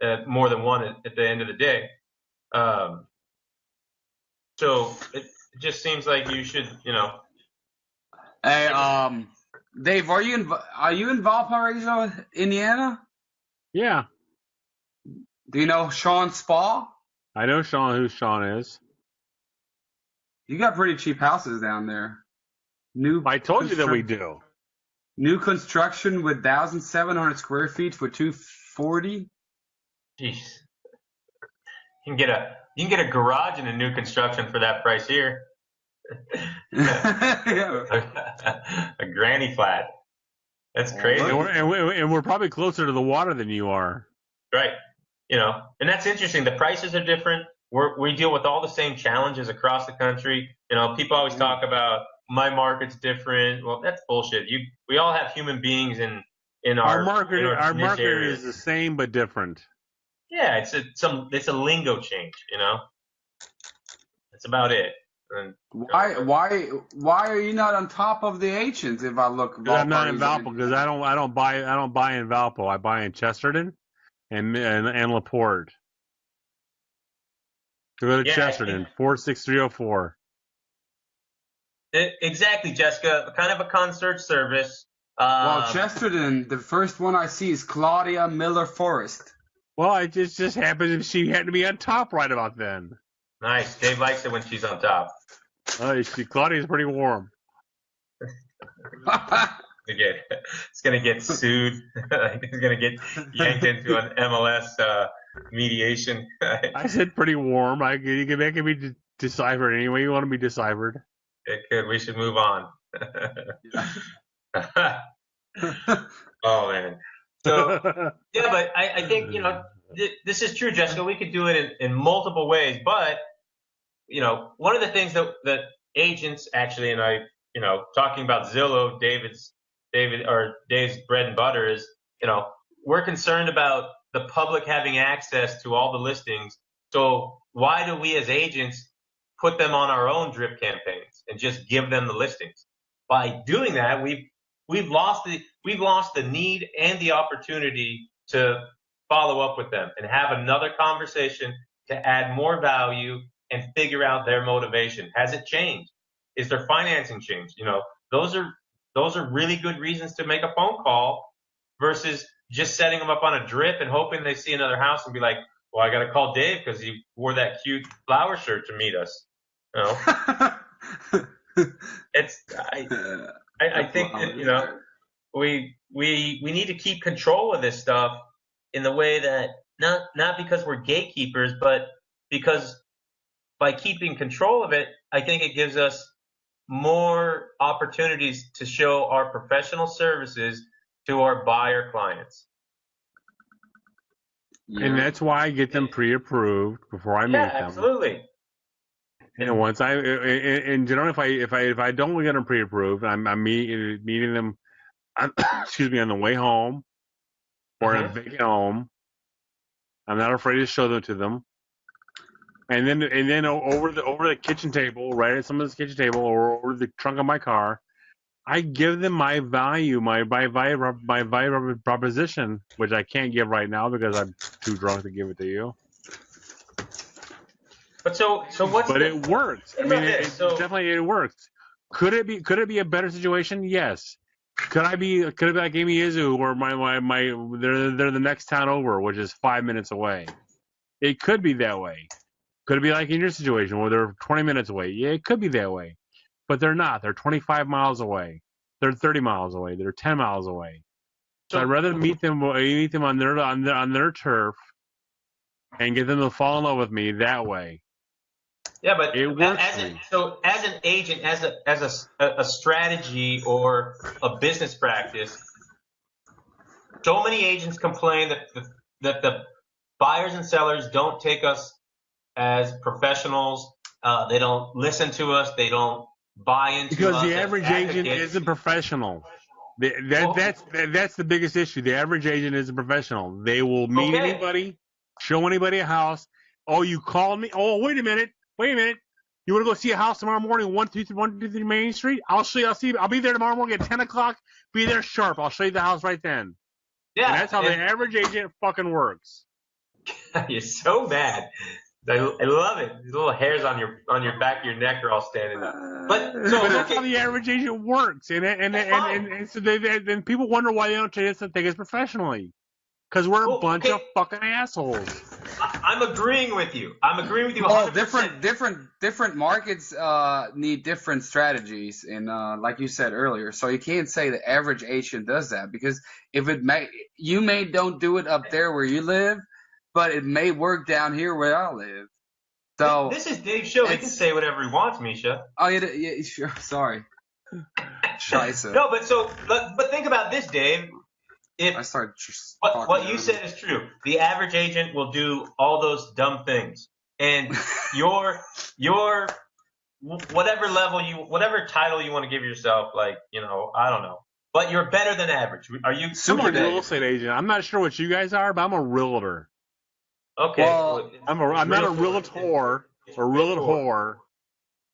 C: at more than one at the end of the day. So it just seems like you should,
B: Hey, Dave, are you in Valparaiso, Indiana?
A: Yeah.
B: Do you know Sean Spa?
A: I know who Sean is.
B: You got pretty cheap houses down there.
A: I told you that we do.
B: New construction with 1,700 square feet for $240.
C: Jeez. You can get a garage in a new construction for that price here.
B: Yeah.
C: A granny flat. That's crazy.
A: And we're probably closer to the water than you are.
C: Right. And that's interesting. The prices are different. We deal with all the same challenges across the country. People always talk about my market's different. Well, that's bullshit. We all have human beings in our
A: market. Our market
C: areas.
A: is the same but different.
C: Yeah, it's a lingo change. That's about it. And
B: why are you not on top of the ancients? If I look,
A: I'm not in Valpo because I don't buy in Valpo. I buy in Chesterton and LaPorte. So go to Chesterton, 46304.
C: Exactly, Jessica. Kind of a concierge service.
B: Well, Chesterton, the first one I see is Claudia Miller Forrest.
A: Well, it just happened she had to be on top right about then.
C: Nice. Dave likes it when she's on top.
A: Claudia's pretty warm.
C: It's gonna get sued. It's gonna get yanked into an MLS mediation.
A: I said pretty warm. You can be deciphered any way you want to be deciphered.
C: It could. We should move on. Oh man. So yeah, but I think this is true, Jessica. We could do it in multiple ways, but one of the things that agents actually, and I, talking about Zillow, Dave's bread and butter is, we're concerned about the public having access to all the listings. So why do we as agents put them on our own drip campaigns and just give them the listings? By doing that, we've lost the need and the opportunity to follow up with them and have another conversation to add more value and figure out their motivation. Has it changed? Is their financing changed? Those are really good reasons to make a phone call versus just setting them up on a drip and hoping they see another house and be like, well, I got to call Dave because he wore that cute flower shirt to meet us. I think that, we need to keep control of this stuff in the way that not because we're gatekeepers, but because by keeping control of it, I think it gives us more opportunities to show our professional services to our buyer clients.
A: And that's why I get them pre-approved before I meet them.
C: Absolutely.
A: Once in general, if I don't get them pre-approved, I'm meeting them, excuse me, on the way home or in a vacant home. I'm not afraid to show them to them. And then over the kitchen table, right at someone's kitchen table, or over the trunk of my car, I give them my value, my value proposition, which I can't give right now because I'm too drunk to give it to you.
C: But so what's?
A: But it works. I mean, it works. Could it be a better situation? Yes. Could it be like Amy Izu, or they're the next town over, which is 5 minutes away? It could be that way. Could it be like in your situation where they're 20 minutes away? Yeah, it could be that way. But they're not. They're 25 miles away. They're 30 miles away. They're 10 miles away. So I'd rather meet them on their turf and get them to fall in love with me that way.
C: Yeah, but
A: it works
C: as an agent, as a strategy or a business practice, so many agents complain that the buyers and sellers don't take us as professionals. They don't listen to us. They don't buy into us.
A: Because the average agent isn't professional. That's the biggest issue. The average agent isn't professional. They will meet anybody, show anybody a house. Oh, you called me? Oh, wait a minute. You want to go see a house tomorrow morning, 123 Main Street? I'll show you. I'll be there tomorrow morning at 10 o'clock. Be there sharp. I'll show you the house right then. Yeah. And that's how the average agent fucking works.
C: You're so bad. I love it. These little hairs on your back of your neck are all standing up. But
A: that's how the average agent works. And so then people wonder why they don't treat us and think it's professionally. Because we're a bunch of fucking assholes.
C: I'm agreeing with you. 100%.
B: Well, different markets need different strategies, and like you said earlier, so you can't say the average agent does that, because if you don't do it up there where you live, but it may work down here where I live. So
C: this is Dave's show. He can say whatever he wants, Mischa.
B: Oh yeah, sure. Sorry. Scheiße.
C: No, but think about this, Dave.
B: I started
C: what you said is true. The average agent will do all those dumb things, and your whatever title you want to give yourself, like, I don't know, but you're better than average. Are you
A: super real estate agent? I'm not sure what you guys are, but I'm a realtor.
C: Okay,
B: well,
A: I'm not a realtor or realtor.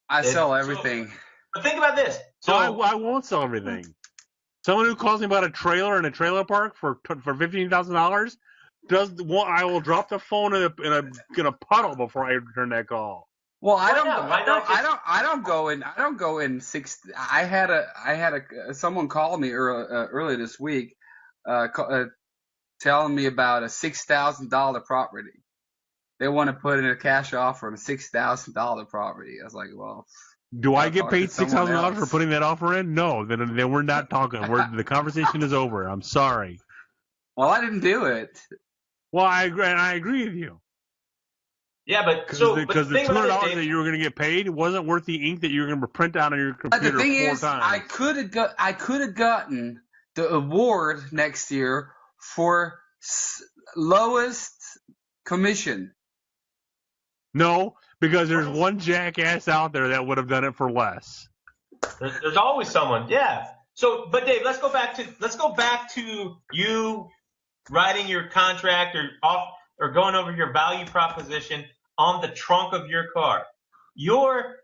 B: I sell everything.
C: But think about this.
A: So I won't sell everything. Someone who calls me about a trailer in a trailer park for $15,000 I will drop the phone in a puddle before I return that call.
B: Well, I don't go in six. I had someone call me early this week, telling me about a $6,000 property. They want to put in a cash offer on a $6,000 property. I was like, well.
A: Do I get paid $6,000 for putting that offer in? No, then we're not talking. The conversation is over. I'm sorry.
B: Well, I didn't do it.
A: Well, I agree with you.
C: Yeah,
A: because the $200 that you were going to get paid wasn't worth the ink that you were going to print out on your computer 4 times.
B: I could have gotten the award next year for lowest commission.
A: No, Because there's one jackass out there that would have done it for less.
C: There's always someone, yeah. So, but Dave, let's go back to you writing your contract or going over your value proposition on the trunk of your car. You're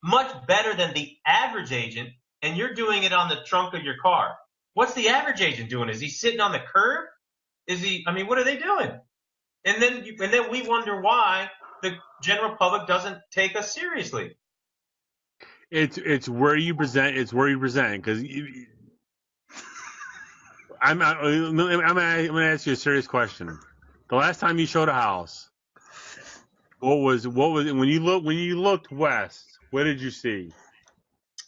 C: much better than the average agent, and you're doing it on the trunk of your car. What's the average agent doing? Is he sitting on the curb? What are they doing? And then we wonder why the general public doesn't take us seriously.
A: It's where you present. It's where you present. Because I'm gonna ask you a serious question. The last time you showed a house, what was when you looked west? What did you see?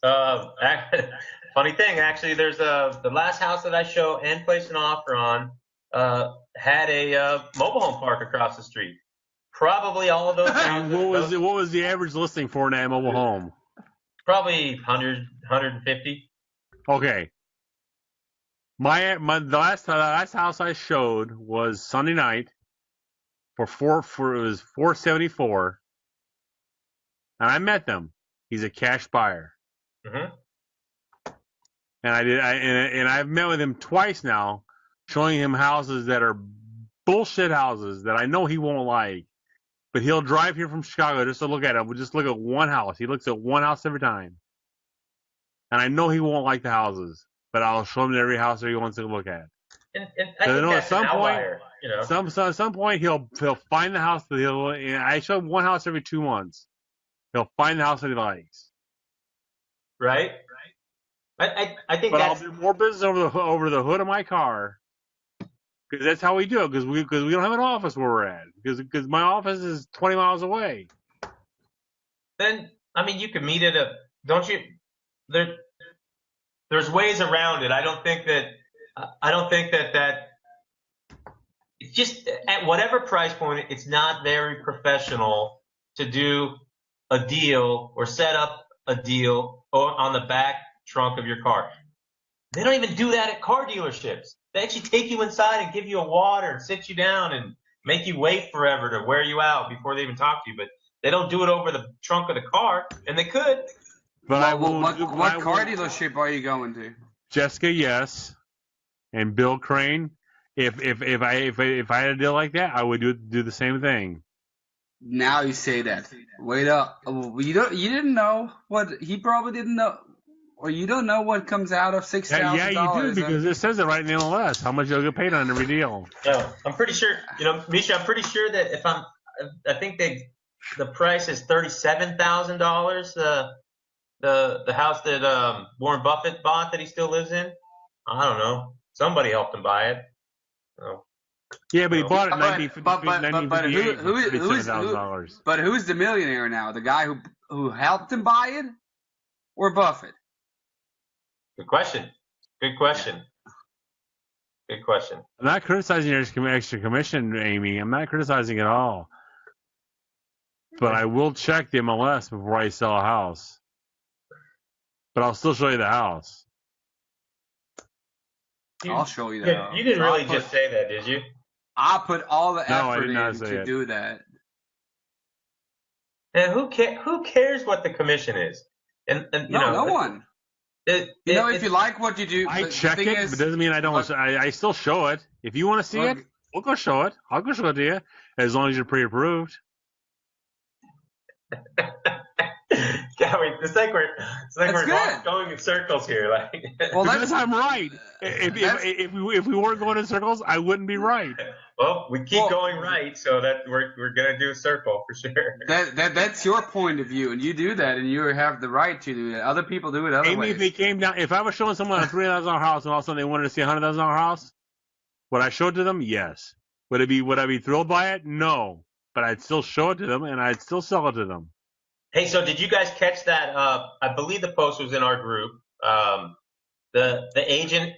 C: Funny thing, actually, there's the last house that I show and placed an offer on had a mobile home park across the street. Probably all of those.
A: What was the average listing for that mobile home?
C: Probably 100, 150.
A: Okay. The last house I showed was Sunday night it was $474, and I met them. He's a cash buyer.
C: Mm-hmm.
A: And I've met with him twice now, showing him houses that are bullshit houses that I know he won't like. But he'll drive here from Chicago just to look at it. We'll just look at one house. He looks at one house every time. And I know he won't like the houses, but I'll show him every house that he wants to look at.
C: And I think that's an outlier, you know.
A: At some point he'll find the house that I show him one house every 2 months. He'll find the house that he likes.
C: Right? I think
A: but
C: that's...
A: I'll do more business over the hood of my car. Because that's how we do it. Because we don't have an office where we're at. Because my office is 20 miles away.
C: Then you could meet at don't you? There's ways around it. I don't think that it's just at whatever price point. It's not very professional to do a deal or set up a deal on the back trunk of your car. They don't even do that at car dealerships. They actually take you inside and give you a water and sit you down and make you wait forever to wear you out before they even talk to you. But they don't do it over the trunk of the car, and they could.
B: But what car dealership are you going to?
A: Jessica, yes, and Bill Crane. If I had a deal like that, I would do the same thing.
B: Now you say that. Wait up. You didn't know what he probably didn't know. Or you don't know what comes out of $6,000.
A: Yeah, you do because it says it right in the MLS. How much you'll get paid on every deal.
C: No, I'm pretty sure. Mischa, I'm pretty sure that I think the price is $37,000. The house that Warren Buffett bought that he still lives in. I don't know. Somebody helped him buy it. So,
A: yeah, but he bought it in 1958 for $37,000.
B: But who's the millionaire now? The guy who helped him buy it, or Buffett?
C: Good question. I'm
A: not criticizing your extra commission, Amy. I'm not criticizing at all. But I will check the MLS before I sell a house. But I'll still show you the house.
B: I'll show you the house.
C: You didn't really just say that, did you?
B: I put all the effort in to do that.
C: And who cares what the commission is? And
B: no one. If you like what you do,
A: I check it, but it doesn't mean I don't. I still show it. If you want to see it, we'll go show it. I'll go show it to you, as long as you're pre-approved.
C: It's like we're going in circles here.
A: Well, because I'm right. If we weren't going in circles, I wouldn't be right.
C: Well, we keep going right, so that we're gonna do a circle for sure.
B: That's your point of view, and you do that, and you have the right to do that. Other people do it other ways.
A: If they came down, if I was showing someone a $3,000 house, and all of a sudden they wanted to see a $100,000 house, would I show it to them? Yes. Would I be thrilled by it? No. But I'd still show it to them, and I'd still sell it to them.
C: Hey, so did you guys catch that? I believe the post was in our group. The agent,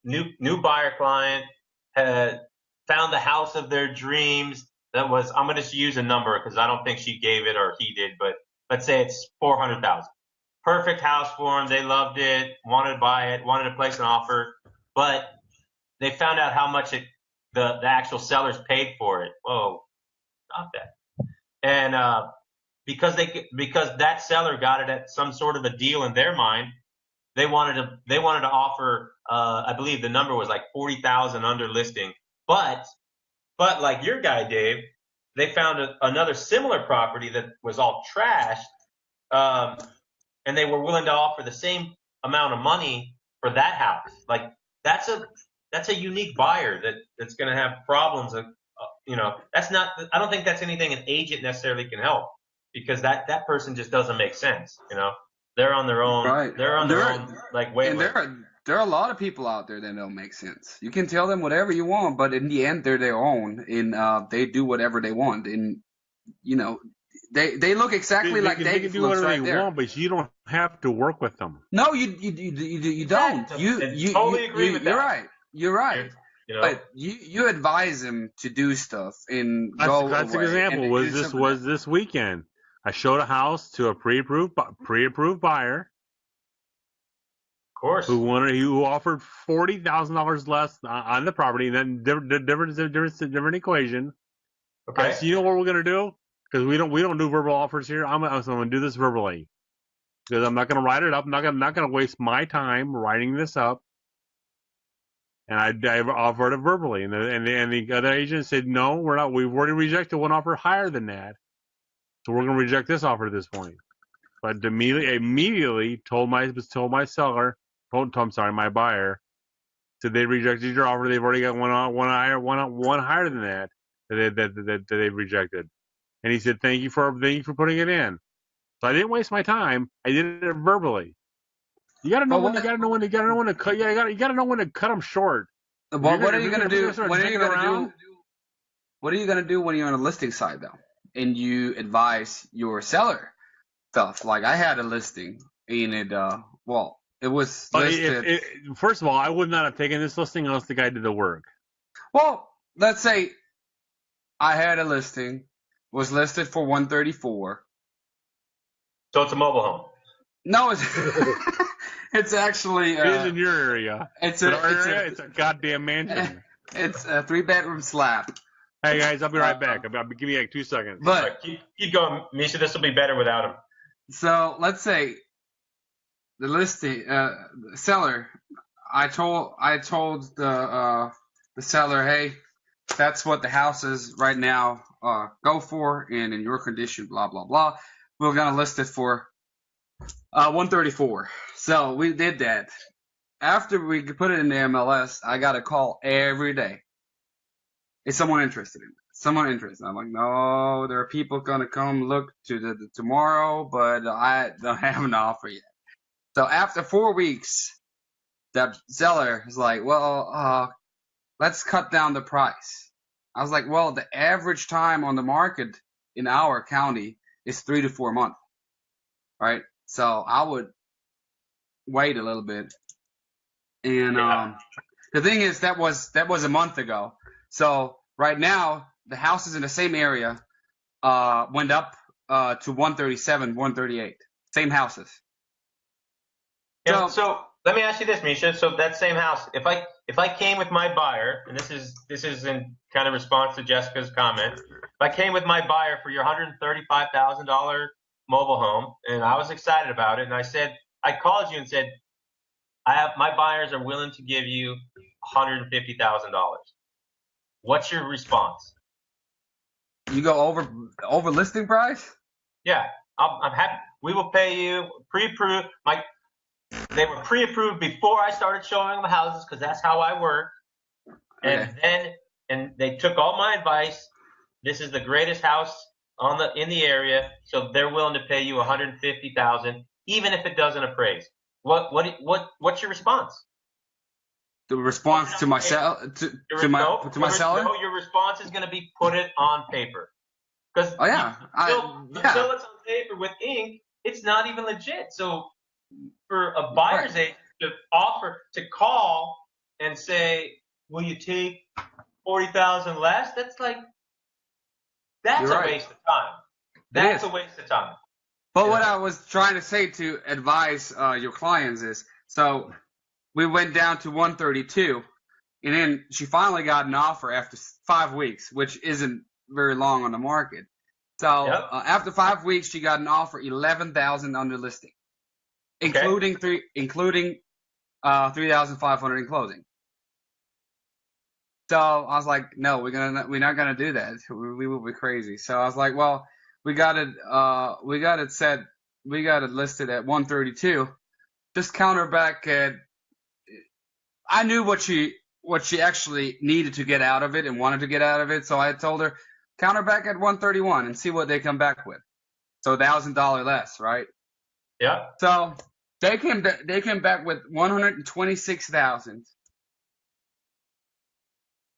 C: new buyer client, had found the house of their dreams. That was, I'm going to use a number because I don't think she gave it or he did, but let's say it's $400,000. Perfect house for them. They loved it, wanted to buy it, wanted to place an offer, but they found out how much the actual sellers paid for it. Whoa, stop that. and because that seller got it at some sort of a deal in their mind, they wanted to offer. I believe the number was like 40,000 under listing, but like your guy Dave, they found another similar property that was all trashed, and they were willing to offer the same amount of money for that house. Like that's a unique buyer that's going to have problems. That's not. I don't think that's anything an agent necessarily can help, because that person just doesn't make sense. They're on their own.
B: Right.
C: They're on their own way.
B: And there are a lot of people out there that don't make sense. You can tell them whatever you want, but in the end, they're their own, and they do whatever they want. And they look exactly like
A: they can do whatever they want, but you don't have to work with them.
B: No, you don't. You
C: totally agree with that.
B: You're right. But you advise them to do stuff and go.
A: That's an example. Was this weekend? I showed a house to a pre-approved buyer.
C: Of course.
A: Who offered $40,000 less on the property, and then different equation.
C: Okay.
A: So you know what we're gonna do? Because we don't do verbal offers here. I'm gonna do this verbally, because I'm not gonna write it up. I'm not gonna waste my time writing this up. And I offered it verbally, and the other agent said, no, we're not. We've already rejected one offer higher than that, so we're gonna reject this offer at this point. But immediately told my buyer, said they rejected your offer. They've already got one higher than that they've rejected. And he said, thank you for putting it in. So I didn't waste my time. I did it verbally. You gotta know when to cut. Yeah, you gotta know when to cut them short.
B: Well, what are you gonna do? What are you gonna do when you're on a listing side though, and you advise your seller stuff? Like I had a listing, and it was listed.
A: First of all, I would not have taken this listing unless the guy did the work.
B: Well, let's say I had a listing, was listed for $134.
C: So it's a mobile home.
B: No, it's actually.
A: It is in your area.
B: It's
A: a goddamn mansion.
B: It's a 3-bedroom slab.
A: Hey guys, I'll be right back. I'll give you like 2 seconds.
B: But
C: keep going, Mischa. This will be better without him.
B: So let's say the listing seller. I told the seller, hey, that's what the house is right now. Go for, and in your condition, blah blah blah. We're gonna list it for $134. So we did that. After we put it in the MLS, I got a call every day. Is someone interested in it? Someone interested. I'm like, no, there are people gonna come look to the tomorrow, but I don't have an offer yet. So after 4 weeks, that seller is like, well, let's cut down the price. I was like, well, the average time on the market in our county is 3 to 4 months, right? So I would wait a little bit. And the thing is, that was a month ago. So right now, the houses in the same area went up to 137, 138. Same houses.
C: Yeah. So let me ask you this, Mischa. So that same house, if I came with my buyer, and this is in kind of response to Jessica's comment, if I came with my buyer for your $135,000 mobile home, and I was excited about it, and I called you and said, my buyers are willing to give you $150,000. What's your response?
B: You go over listing price?
C: Yeah, I'm happy. We will pay you pre-approved. They were pre-approved before I started showing them houses, because that's how I work. And then they took all my advice. This is the greatest house in the area, so they're willing to pay you $150,000, even if it doesn't appraise. What's your response?
B: The response to my seller?
C: No, your response is going to be put it on paper. Because until it's on paper with ink, it's not even legit. So for a buyer's agent to offer to call and say, "Will you take 40,000 less?" That's a waste of time. That's a waste of time.
B: But what I was trying to say to advise your clients is, so we went down to 132, and then she finally got an offer after 5 weeks, which isn't very long on the market. So
C: Yep.
B: after 5 weeks, she got an offer $11,000 under listing, including 3,500 in closing. So I was like, no, we're not gonna do that. We will be crazy. So I was like, well, we got it listed at 132. Just counter back at. I knew what she actually needed to get out of it and wanted to get out of it. So I told her, counter back at 131 and see what they come back with. So $1,000 less, right?
C: Yeah.
B: So they came back with 126,000.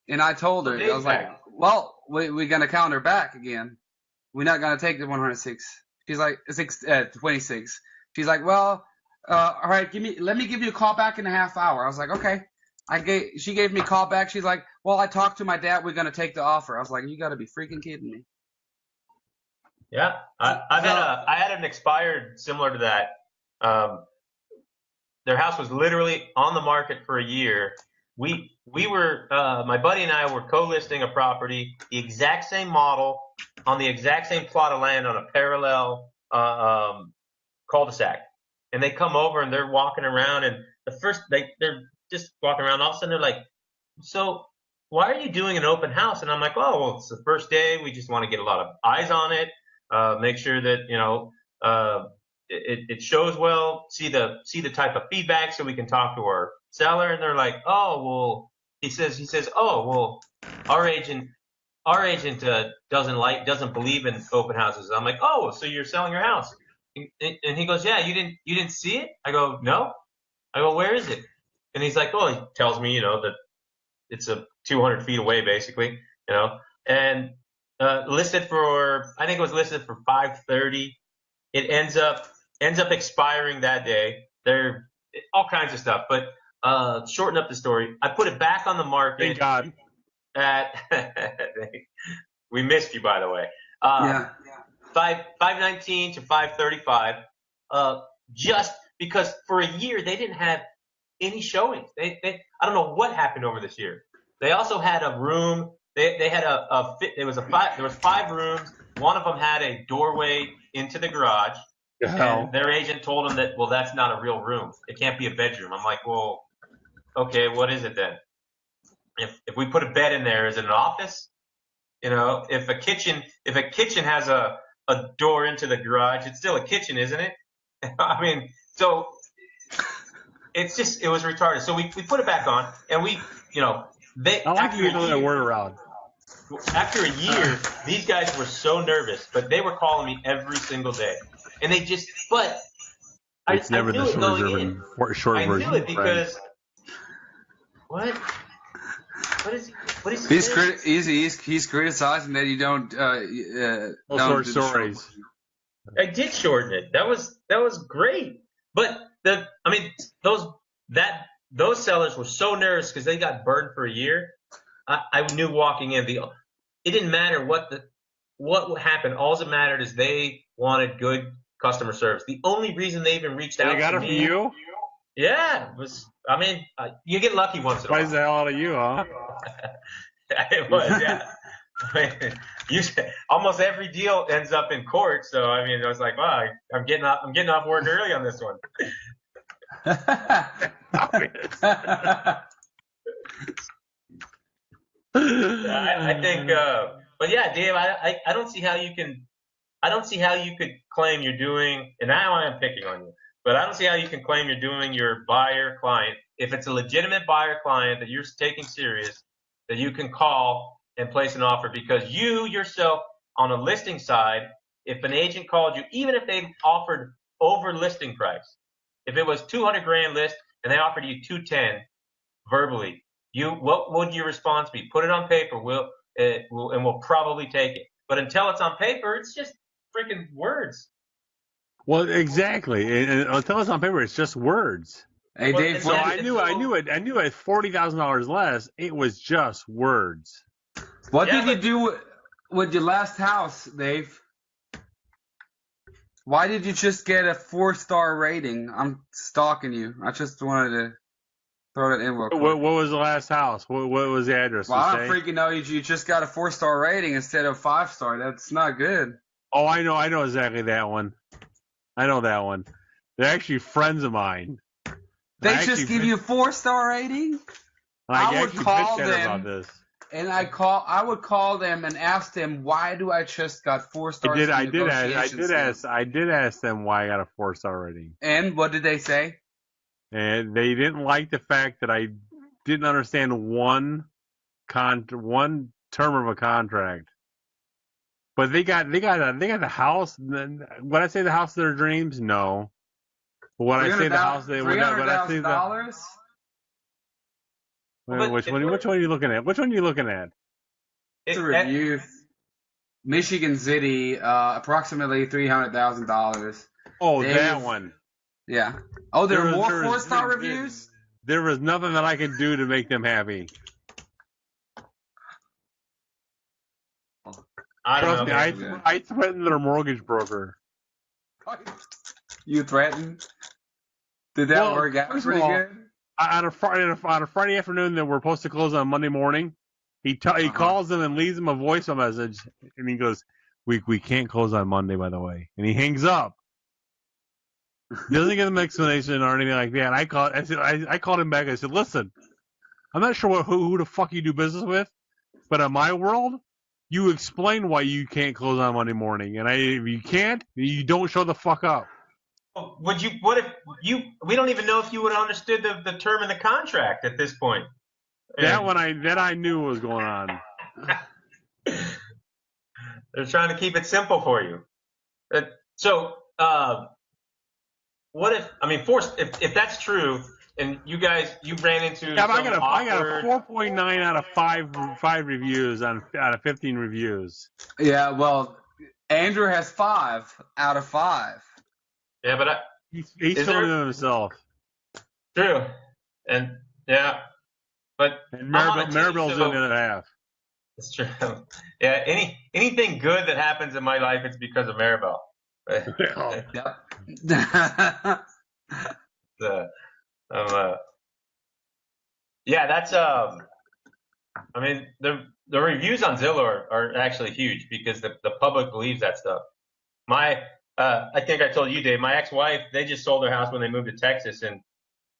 B: And I told her, I was like, well, we're going to counter back again. We're not going to take the 106. She's like, 26. She's like, well, all right, let me give you a call back in a half hour. I was like, okay. She gave me a call back. She's like, well, I talked to my dad. We're going to take the offer. I was like, you got to be freaking kidding me.
C: Yeah. I had an expired similar to that. Their house was literally on the market for a year. We were my buddy and I were co-listing a property, the exact same model, on the exact same plot of land on a parallel cul-de-sac. And they come over and they're walking around, and they're just walking around. All of a sudden they're like, so why are you doing an open house? And I'm like, oh, well, it's the first day. We just want to get a lot of eyes on it, make sure that it shows well, see the type of feedback so we can talk to our seller. And they're like, oh, well, he says, oh, well, our agent doesn't believe in open houses. I'm like, oh, so you're selling your house? And he goes, yeah, you didn't see it? I go, no. I go, where is it? And he's like, oh, he tells me, that it's 200 feet away, basically, and listed for, I think it was listed for 530. It ends up expiring that day. There, all kinds of stuff, but shorten up the story. I put it back on the market.
A: Thank God.
C: We missed you, by the way.
B: Yeah.
C: 519 to 535, just because for a year they didn't have any showings. I don't know what happened over this year. They also had a room. They had there was 5 rooms. One of them had a doorway into the garage. And their agent told them that, well, that's not a real room. It can't be a bedroom. I'm like, well, okay, what is it then? If we put a bed in there, is it an office? If a kitchen has a door into the garage, it's still a kitchen, isn't it? I mean, so it was retarded. So we put it back on, and I
A: like you throw that word around.
C: After a year, these guys were so nervous, but they were calling me every single day, and they just. But
A: it's never the short version.
C: I knew it because what? What is
B: he's criticizing that you don't
A: short stories.
C: I did shorten it. That was great. But those sellers were so nervous because they got burned for a year. I knew walking in, it didn't matter what happened. All that mattered is they wanted good customer service. The only reason they even reached out.
A: They got
C: to
A: it
C: me,
A: from you?
C: Yeah, you get lucky once in a while.
A: Surprised the hell out of you, huh?
C: It was, yeah. Almost every deal ends up in court, so I was like, wow, I'm getting off work early on this one. I think, but yeah, Dave, I don't see how you could claim you're doing, and now I am picking on you, but I don't see how you can claim you're doing your buyer client if it's a legitimate buyer client that you're taking serious, that you can call and place an offer, because you yourself on a listing side, if an agent called you, even if they offered over listing price, if it was $200,000 list and they offered you $210 verbally, what would your response be? Put it on paper. We'll probably take it. But until it's on paper, it's just freaking words.
A: Well, exactly. And until it's on paper, it's just words.
B: Hey, Dave.
A: So I knew at $40,000 less, it was just words.
B: What did you do with your last house, Dave? Why did you just get a 4-star rating? I'm stalking you. I just wanted to throw that in real quick.
A: What was the last house? What was the address?
B: Well, I don't freaking know. You just got a 4-star rating instead of 5-star. That's not good.
A: Oh, I know exactly that one. I know that one. They're actually friends of mine.
B: They
A: I
B: just
A: actually
B: give you a 4-star rating? I would
A: actually
B: call
A: bitched at her about
B: them,
A: this.
B: and I would call them and ask them, why do I just got 4 stars?
A: I did ask them why I got a 4-star rating.
B: And what did they say?
A: And they didn't like the fact that I didn't understand one term of a contract. But they got the house. When I say the house of their dreams, no. But when I say the house,
B: $300,000.
A: Which one are you looking at? Which one are you looking at?
B: It's a review. Michigan City, approximately $300,000.
A: Oh, that one.
B: Yeah. Oh, there are more 4-star reviews?
A: There was nothing that I could do to make them happy. Trust me, I threatened their mortgage broker.
B: You threatened? Did that work out pretty good?
A: On a Friday afternoon that we're supposed to close on Monday morning, he calls them and leaves them a voicemail message, and he goes, "We can't close on Monday, by the way," and he hangs up. Doesn't give them an explanation or anything like that. And I called him back. I said, "Listen, I'm not sure who the fuck you do business with, but in my world, you explain why you can't close on Monday morning, and if you can't, you don't show the fuck up."
C: Would you? What if you? We don't even know if you would have understood the term in the contract at this point.
A: That I knew what was going on.
C: They're trying to keep it simple for you. So, what if? I mean, if that's true, and you ran into.
A: Yeah, I got a 4.9 out of 5 reviews out of 15 reviews.
B: Yeah, well, Andrew has 5 out of 5.
C: Yeah, but
A: he's filming it himself.
C: True, and yeah, but
A: Maribel's in the other half.
C: It's true. Yeah, anything good that happens in my life, it's because of Maribel. Yeah, that's I mean, the reviews on Zillow are actually huge because the public believes that stuff. I think I told you, Dave, my ex-wife, they just sold their house when they moved to Texas, and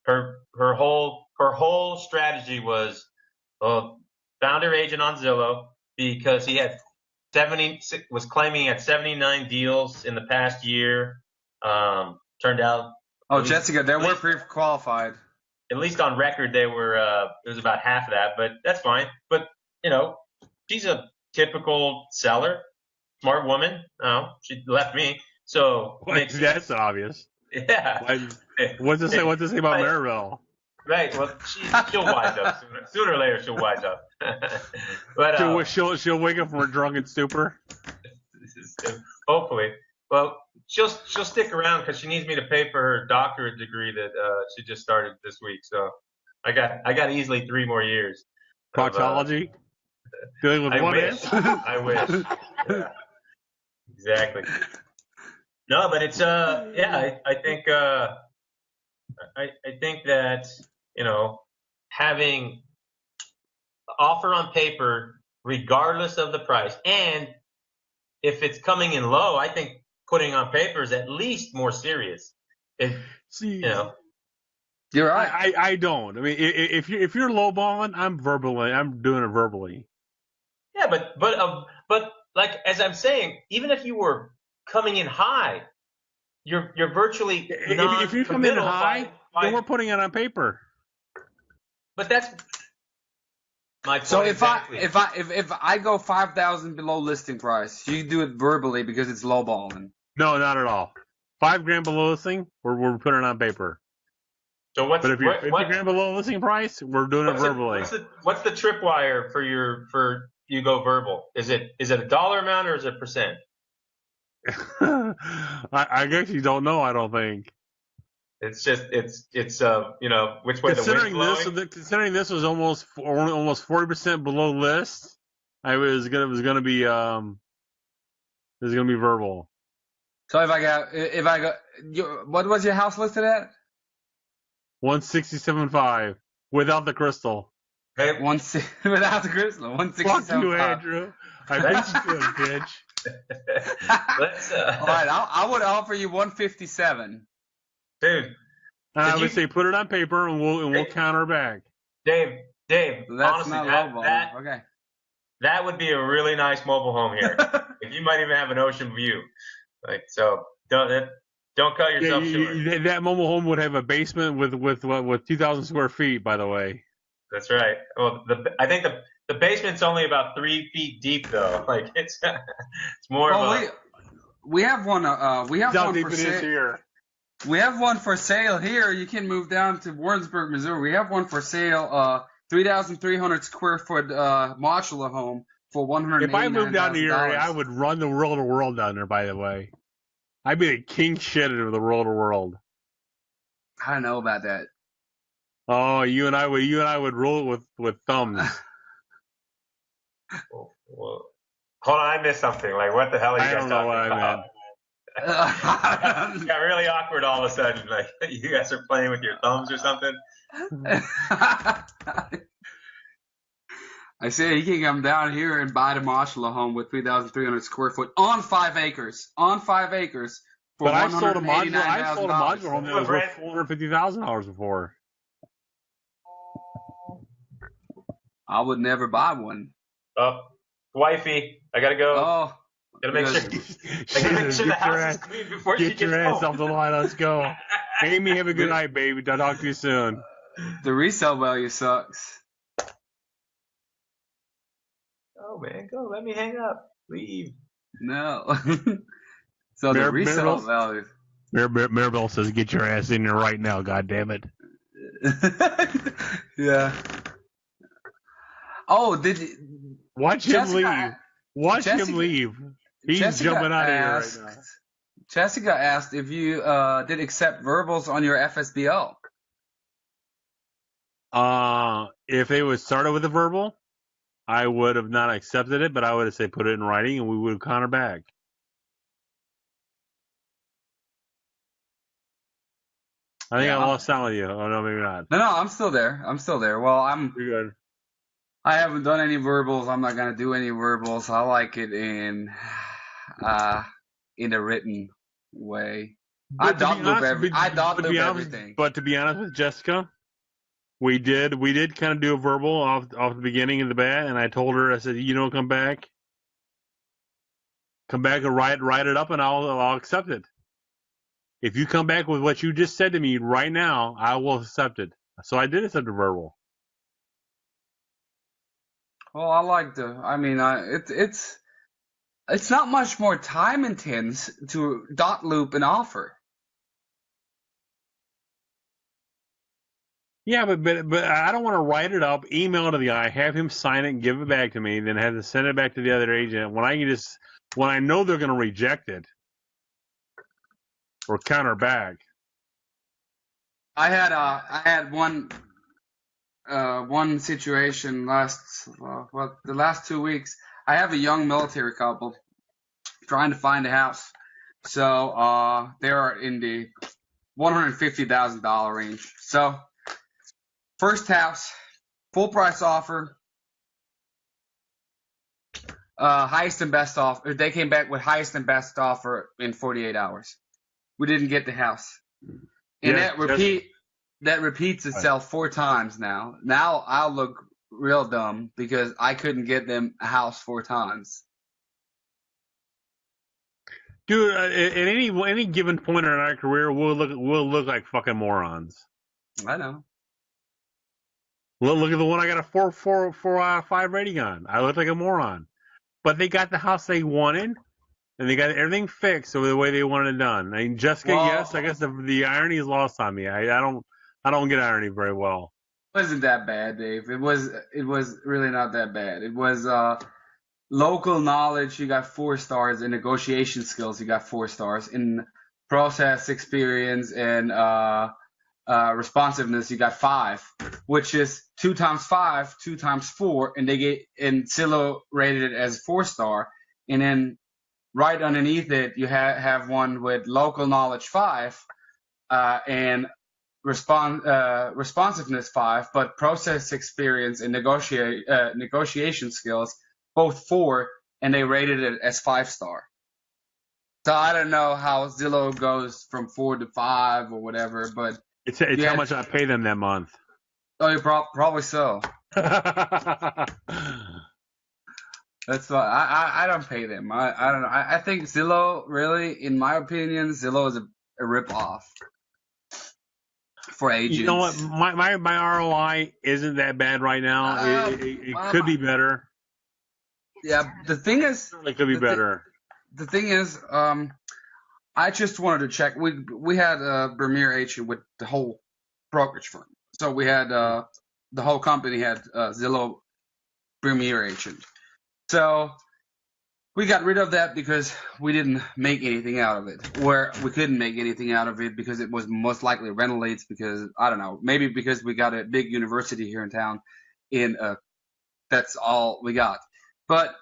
C: her whole strategy was found her agent on Zillow because he had was claiming he had 79 deals in the past year. Turned out.
B: Oh, Jessica, they were pre-qualified.
C: At least on record, they were. It was about half of that, but that's fine. But she's a typical seller, smart woman. Oh, she left me. So
A: that's obvious.
C: Yeah.
A: What's to say about Maribel?
C: Right. Well, she'll wise up sooner or later. She'll wise up. But
A: she'll wake up from her drunken stupor.
C: Hopefully. Well, she'll stick around because she needs me to pay for her doctorate degree that she just started this week. So I got easily 3 more years.
A: Proctology. Dealing with one ass.
C: I wish. Yeah. Exactly. No, but it's I think that having offer on paper regardless of the price, and if it's coming in low, I think putting on paper is at least more serious.
B: You're right.
A: I don't. I mean, if you're lowballing, I'm doing it verbally.
C: Yeah, but like as I'm saying, even if you were coming in high, you're virtually
A: if you come in high, then we're putting it on paper.
C: But that's my point.
B: So if I go 5,000 below listing price, you do it verbally because it's lowballing.
A: No, not at all. $5,000 below listing, we're putting it on paper.
C: So
A: but if you're $50,000 below listing price, we're doing it verbally.
C: What's the tripwire for you go verbal? Is it a dollar amount or is it percent?
A: I guess you don't know. I don't think.
C: It's just it's which way the wind's blowing.
A: Considering this was almost 40% below list, it was gonna be verbal.
B: So if I got what was your house listed at?
A: 167.5 without the crystal.
B: Without the crystal, 167.5.
A: Fuck you, Andrew. I bet you do, bitch.
C: Let's,
B: All right, I would offer you 157.
C: dude.
A: I
C: Did
A: would
C: you-
A: say put it on paper and we'll counter back.
C: Dave,
B: That's
C: honestly,
B: not
C: that,
B: lowballing. Okay.
C: that would be a really nice mobile home here. If you might even have an ocean view. Like, so don't cut
A: Yeah,
C: yourself short.
A: that mobile home would have a basement with 2,000 square feet. By the way.
C: That's right. Well, I think the basement's only about 3 feet deep though. Like it's more of a.
B: We have one. We have
A: How
B: one
A: deep
B: for
A: it is
B: sale.
A: here.
B: We have one for sale here. You can move down to Warrensburg, Missouri. We have one for sale. 3,300 square foot modular home for $189,000.
A: If I moved down to your area, I would run the world down there. By the way, I'd be the king shit of the world.
B: I don't know about that.
A: Oh, you and I would rule it with thumbs.
C: Well, hold on, I missed something. Like, what the hell are you
A: I
C: guys
A: don't know
C: talking
A: what I
C: about?
A: meant.
C: It got really awkward all of a sudden. Like, you guys are playing with your thumbs or something.
B: I said you can come down here and buy the modular home with 3,300 square foot on 5 acres. On 5 acres for
A: But I sold a modular
B: $189,000.
A: home that was worth $450,000 before.
B: I would never buy one.
C: Oh, wifey, I gotta go.
B: Oh,
C: Gotta make sure. I gotta make sure the house is clean before she
A: Get
C: gets
A: your ass
C: home.
A: off the line. Let's go. Amy, have a good night, baby. I'll talk to you soon.
B: the resale value sucks.
C: Oh man, go. Let me hang up. Leave.
B: No. So the resale value.
A: Maribel says, "Get your ass in there right now, God damn it!"
B: Yeah. Oh, did
A: Watch
B: Jessica,
A: him leave. Watch
B: Jessica-
A: him leave. He's
B: Jessica
A: jumping out of here
B: asked,
A: right now.
B: Jessica asked if you did accept verbals on your FSBO.
A: If it was started with a verbal, I would have not accepted it, but I would have said put it in writing, and we would have counter back. I think
B: Yeah.
A: I lost sound with you. Oh no, maybe not.
B: No, I'm still there. Well,
A: You're good.
B: I haven't done any verbals. I'm not gonna do any verbals. I like it in a written way. I dot loop everything.
A: But to be honest with Jessica, we did kind of do a verbal off the beginning of the bat, and I told her, I said, come back and write it up, and I'll accept it. If you come back with what you just said to me right now, I will accept it. So I did accept a verbal.
B: Well, I like it's not much more time intense to dot loop an offer.
A: Yeah, but I don't want to write it up, email it to the guy, have him sign it and give it back to me, then have to send it back to the other agent when I know they're going to reject it or counter back.
B: I had one situation the last 2 weeks. I have a young military couple trying to find a house, so they're in the $150,000 range. So first house, full price offer, highest and best offer. They came back with highest and best offer in 48 hours. We didn't get the house, and that repeats itself 4 times now. Now I'll look real dumb because I couldn't get them a house 4 times.
A: Dude, at any given point in our career, we'll look like fucking morons.
B: I know.
A: Look at the one I got a 4 out of 5 rating on. I look like a moron, but they got the house they wanted, and they got everything fixed the way they wanted it done. I mean, Jessica, yes, I guess the irony is lost on me. I don't get irony very well.
B: It wasn't that bad, Dave. It was really not that bad. It was local knowledge, you got 4 stars. In negotiation skills, you got 4 stars. In process experience and responsiveness, you got 5, which is 2 times 5, 2 times 4, and Zillow rated it as 4-star. And then right underneath it, you have one with local knowledge 5 and responsiveness 5, but process experience and negotiation skills both 4, and they rated it as 5-star. So I don't know how Zillow goes from 4 to 5 or whatever, but
A: It's
B: yeah,
A: how much I pay them that month.
B: oh, you probably so. That's why I don't pay them. I don't know. I think Zillow, really, in my opinion, Zillow is a rip off for agents.
A: You know what? My ROI isn't that bad right now. It could be better.
B: Yeah, the thing is,
A: Certainly could be better.
B: The thing is, I just wanted to check. We had a Premier agent with the whole brokerage firm. So we had the whole company had Zillow Premier agent. So we got rid of that because we didn't make anything out of it. Where we couldn't make anything out of it because it was most likely rental leads because, I don't know, maybe because we got a big university here in town and that's all we got. But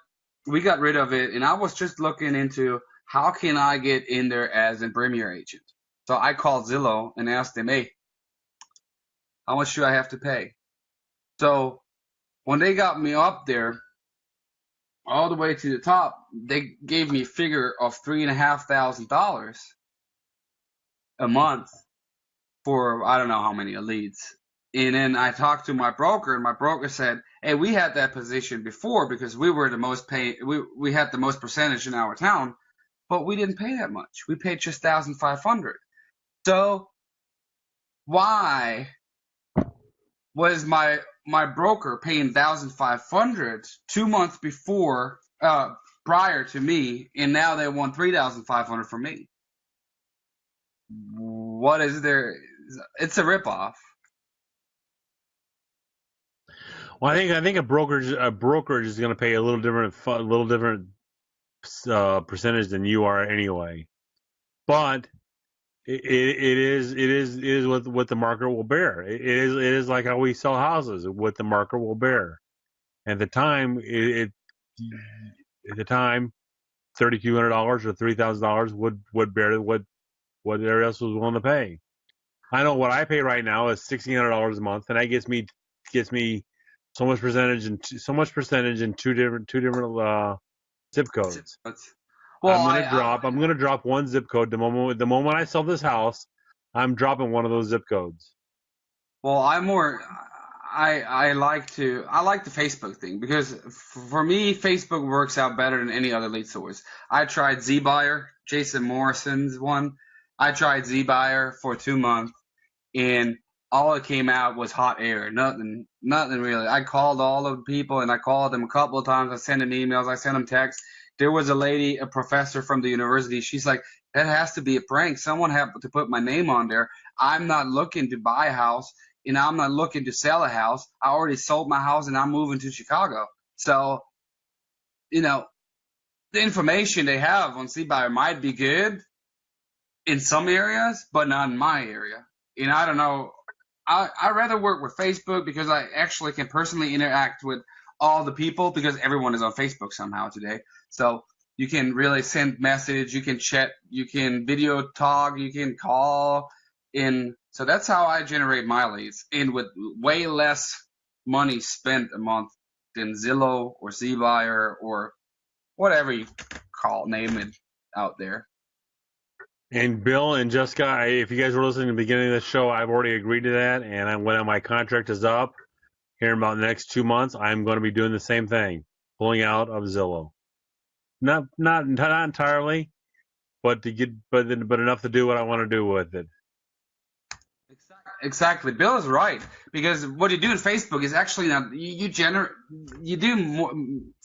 B: we got rid of it and I was just looking into how can I get in there as a Premier agent. So I called Zillow and asked them, hey, how much do I have to pay? So when they got me up there, all the way to the top, they gave me a figure of $3,500 a month for I don't know how many leads. And then I talked to my broker, and my broker said, "Hey, we had that position before because we were the most pay. We had the most percentage in our town, but we didn't pay that much. We paid just $1,500. So why was my broker paying $1,500 2 months before, prior to me, and now they want $3,500 from me? What is there? It's a ripoff.
A: Well, I think a brokerage is going to pay a little different percentage than you are anyway, but it is what the market will bear. It is like how we sell houses, what the market will bear. At the time, $3,200 or $3,000 would bear what everybody else was willing to pay. I know what I pay right now is $1,600 a month, and that gets me so much percentage in two different zip codes.
B: Well,
A: I'm gonna drop one zip code the moment I sell this house. I'm dropping one of those zip codes.
B: Well, I like the Facebook thing because for me, Facebook works out better than any other lead source. I tried ZBuyer, Jason Morrison's one. I tried ZBuyer for 2 months, and all it came out was hot air. Nothing really. I called all of the people, and I called them a couple of times. I sent them emails. I sent them texts. There was a lady, a professor from the university. She's like, that has to be a prank. Someone had to put my name on there. I'm not looking to buy a house, and I'm not looking to sell a house. I already sold my house, and I'm moving to Chicago. So, the information they have on ZBuyer might be good in some areas, but not in my area. And I don't know. I rather work with Facebook because I actually can personally interact with all the people because everyone is on Facebook somehow today. So you can really send message, you can chat, you can video talk, you can call. And so that's how I generate my leads. And with way less money spent a month than Zillow or ZBuyer or whatever you name it out there.
A: And Bill and Jessica, if you guys were listening to the beginning of the show, I've already agreed to that. And when my contract is up here in about the next 2 months, I'm going to be doing the same thing, pulling out of Zillow. Not entirely, but enough to do what I want to do with it.
B: Exactly. Bill is right because what you do in Facebook is actually not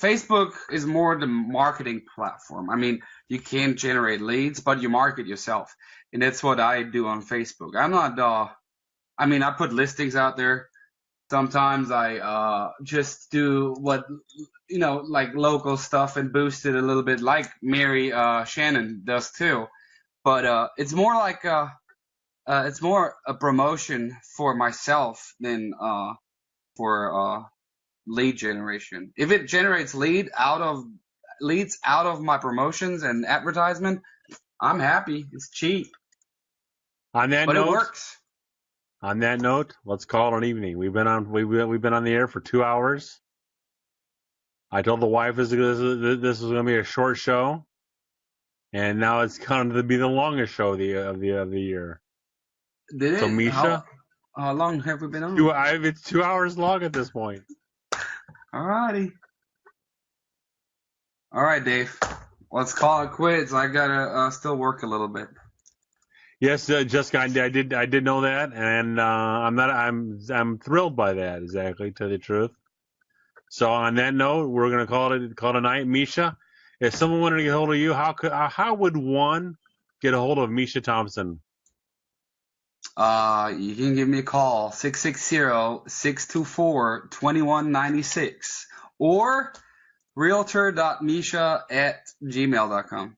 B: Facebook is more the marketing platform. I mean, you can generate leads, but you market yourself, and that's what I do on Facebook. I'm not. I put listings out there. Sometimes I just do what like local stuff and boost it a little bit, like Mary Shannon does too. But it's more like it's more a promotion for myself than for lead generation. If it generates leads out of my promotions and advertisement, I'm happy. It's cheap. But it works.
A: On that note, let's call it an evening. We've been on the air for 2 hours. I told the wife this was going to be a short show, and now it's going to be the longest show of the year.
B: Did
A: So
B: it?
A: Mischa,
B: How long have we been on?
A: it's 2 hours long at this point.
B: Alrighty. All right, Dave. Let's call it quits. I gotta still work a little bit.
A: Yes, Jessica, I did know that, and I'm thrilled by that. Exactly, to tell the truth. So on that note, we're gonna call it a night. Mischa, if someone wanted to get a hold of you, how would one get a hold of Mischa Thompson?
B: You can give me a call 660-624-2196 or realtor.mischa@gmail.com.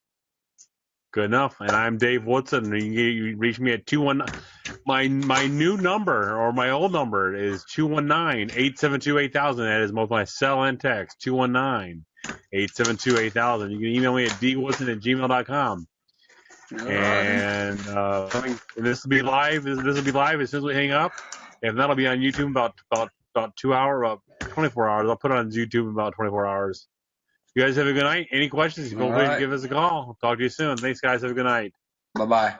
A: Good enough. And I'm Dave Woodson. You can reach me at 219. My new number, or my old number, is 219-872-8000. That is both my cell and text. 219-872-8000. You can email me at dwoodson@gmail.com. And this will be live. This will be live as soon as we hang up. If not, it'll be on YouTube about 2 hours, about 24 hours. I'll put it on YouTube in about 24 hours. You guys have a good night. Any questions? Feel free to give us a call. Talk to you soon. Thanks, guys. Have a good night.
B: Bye-bye.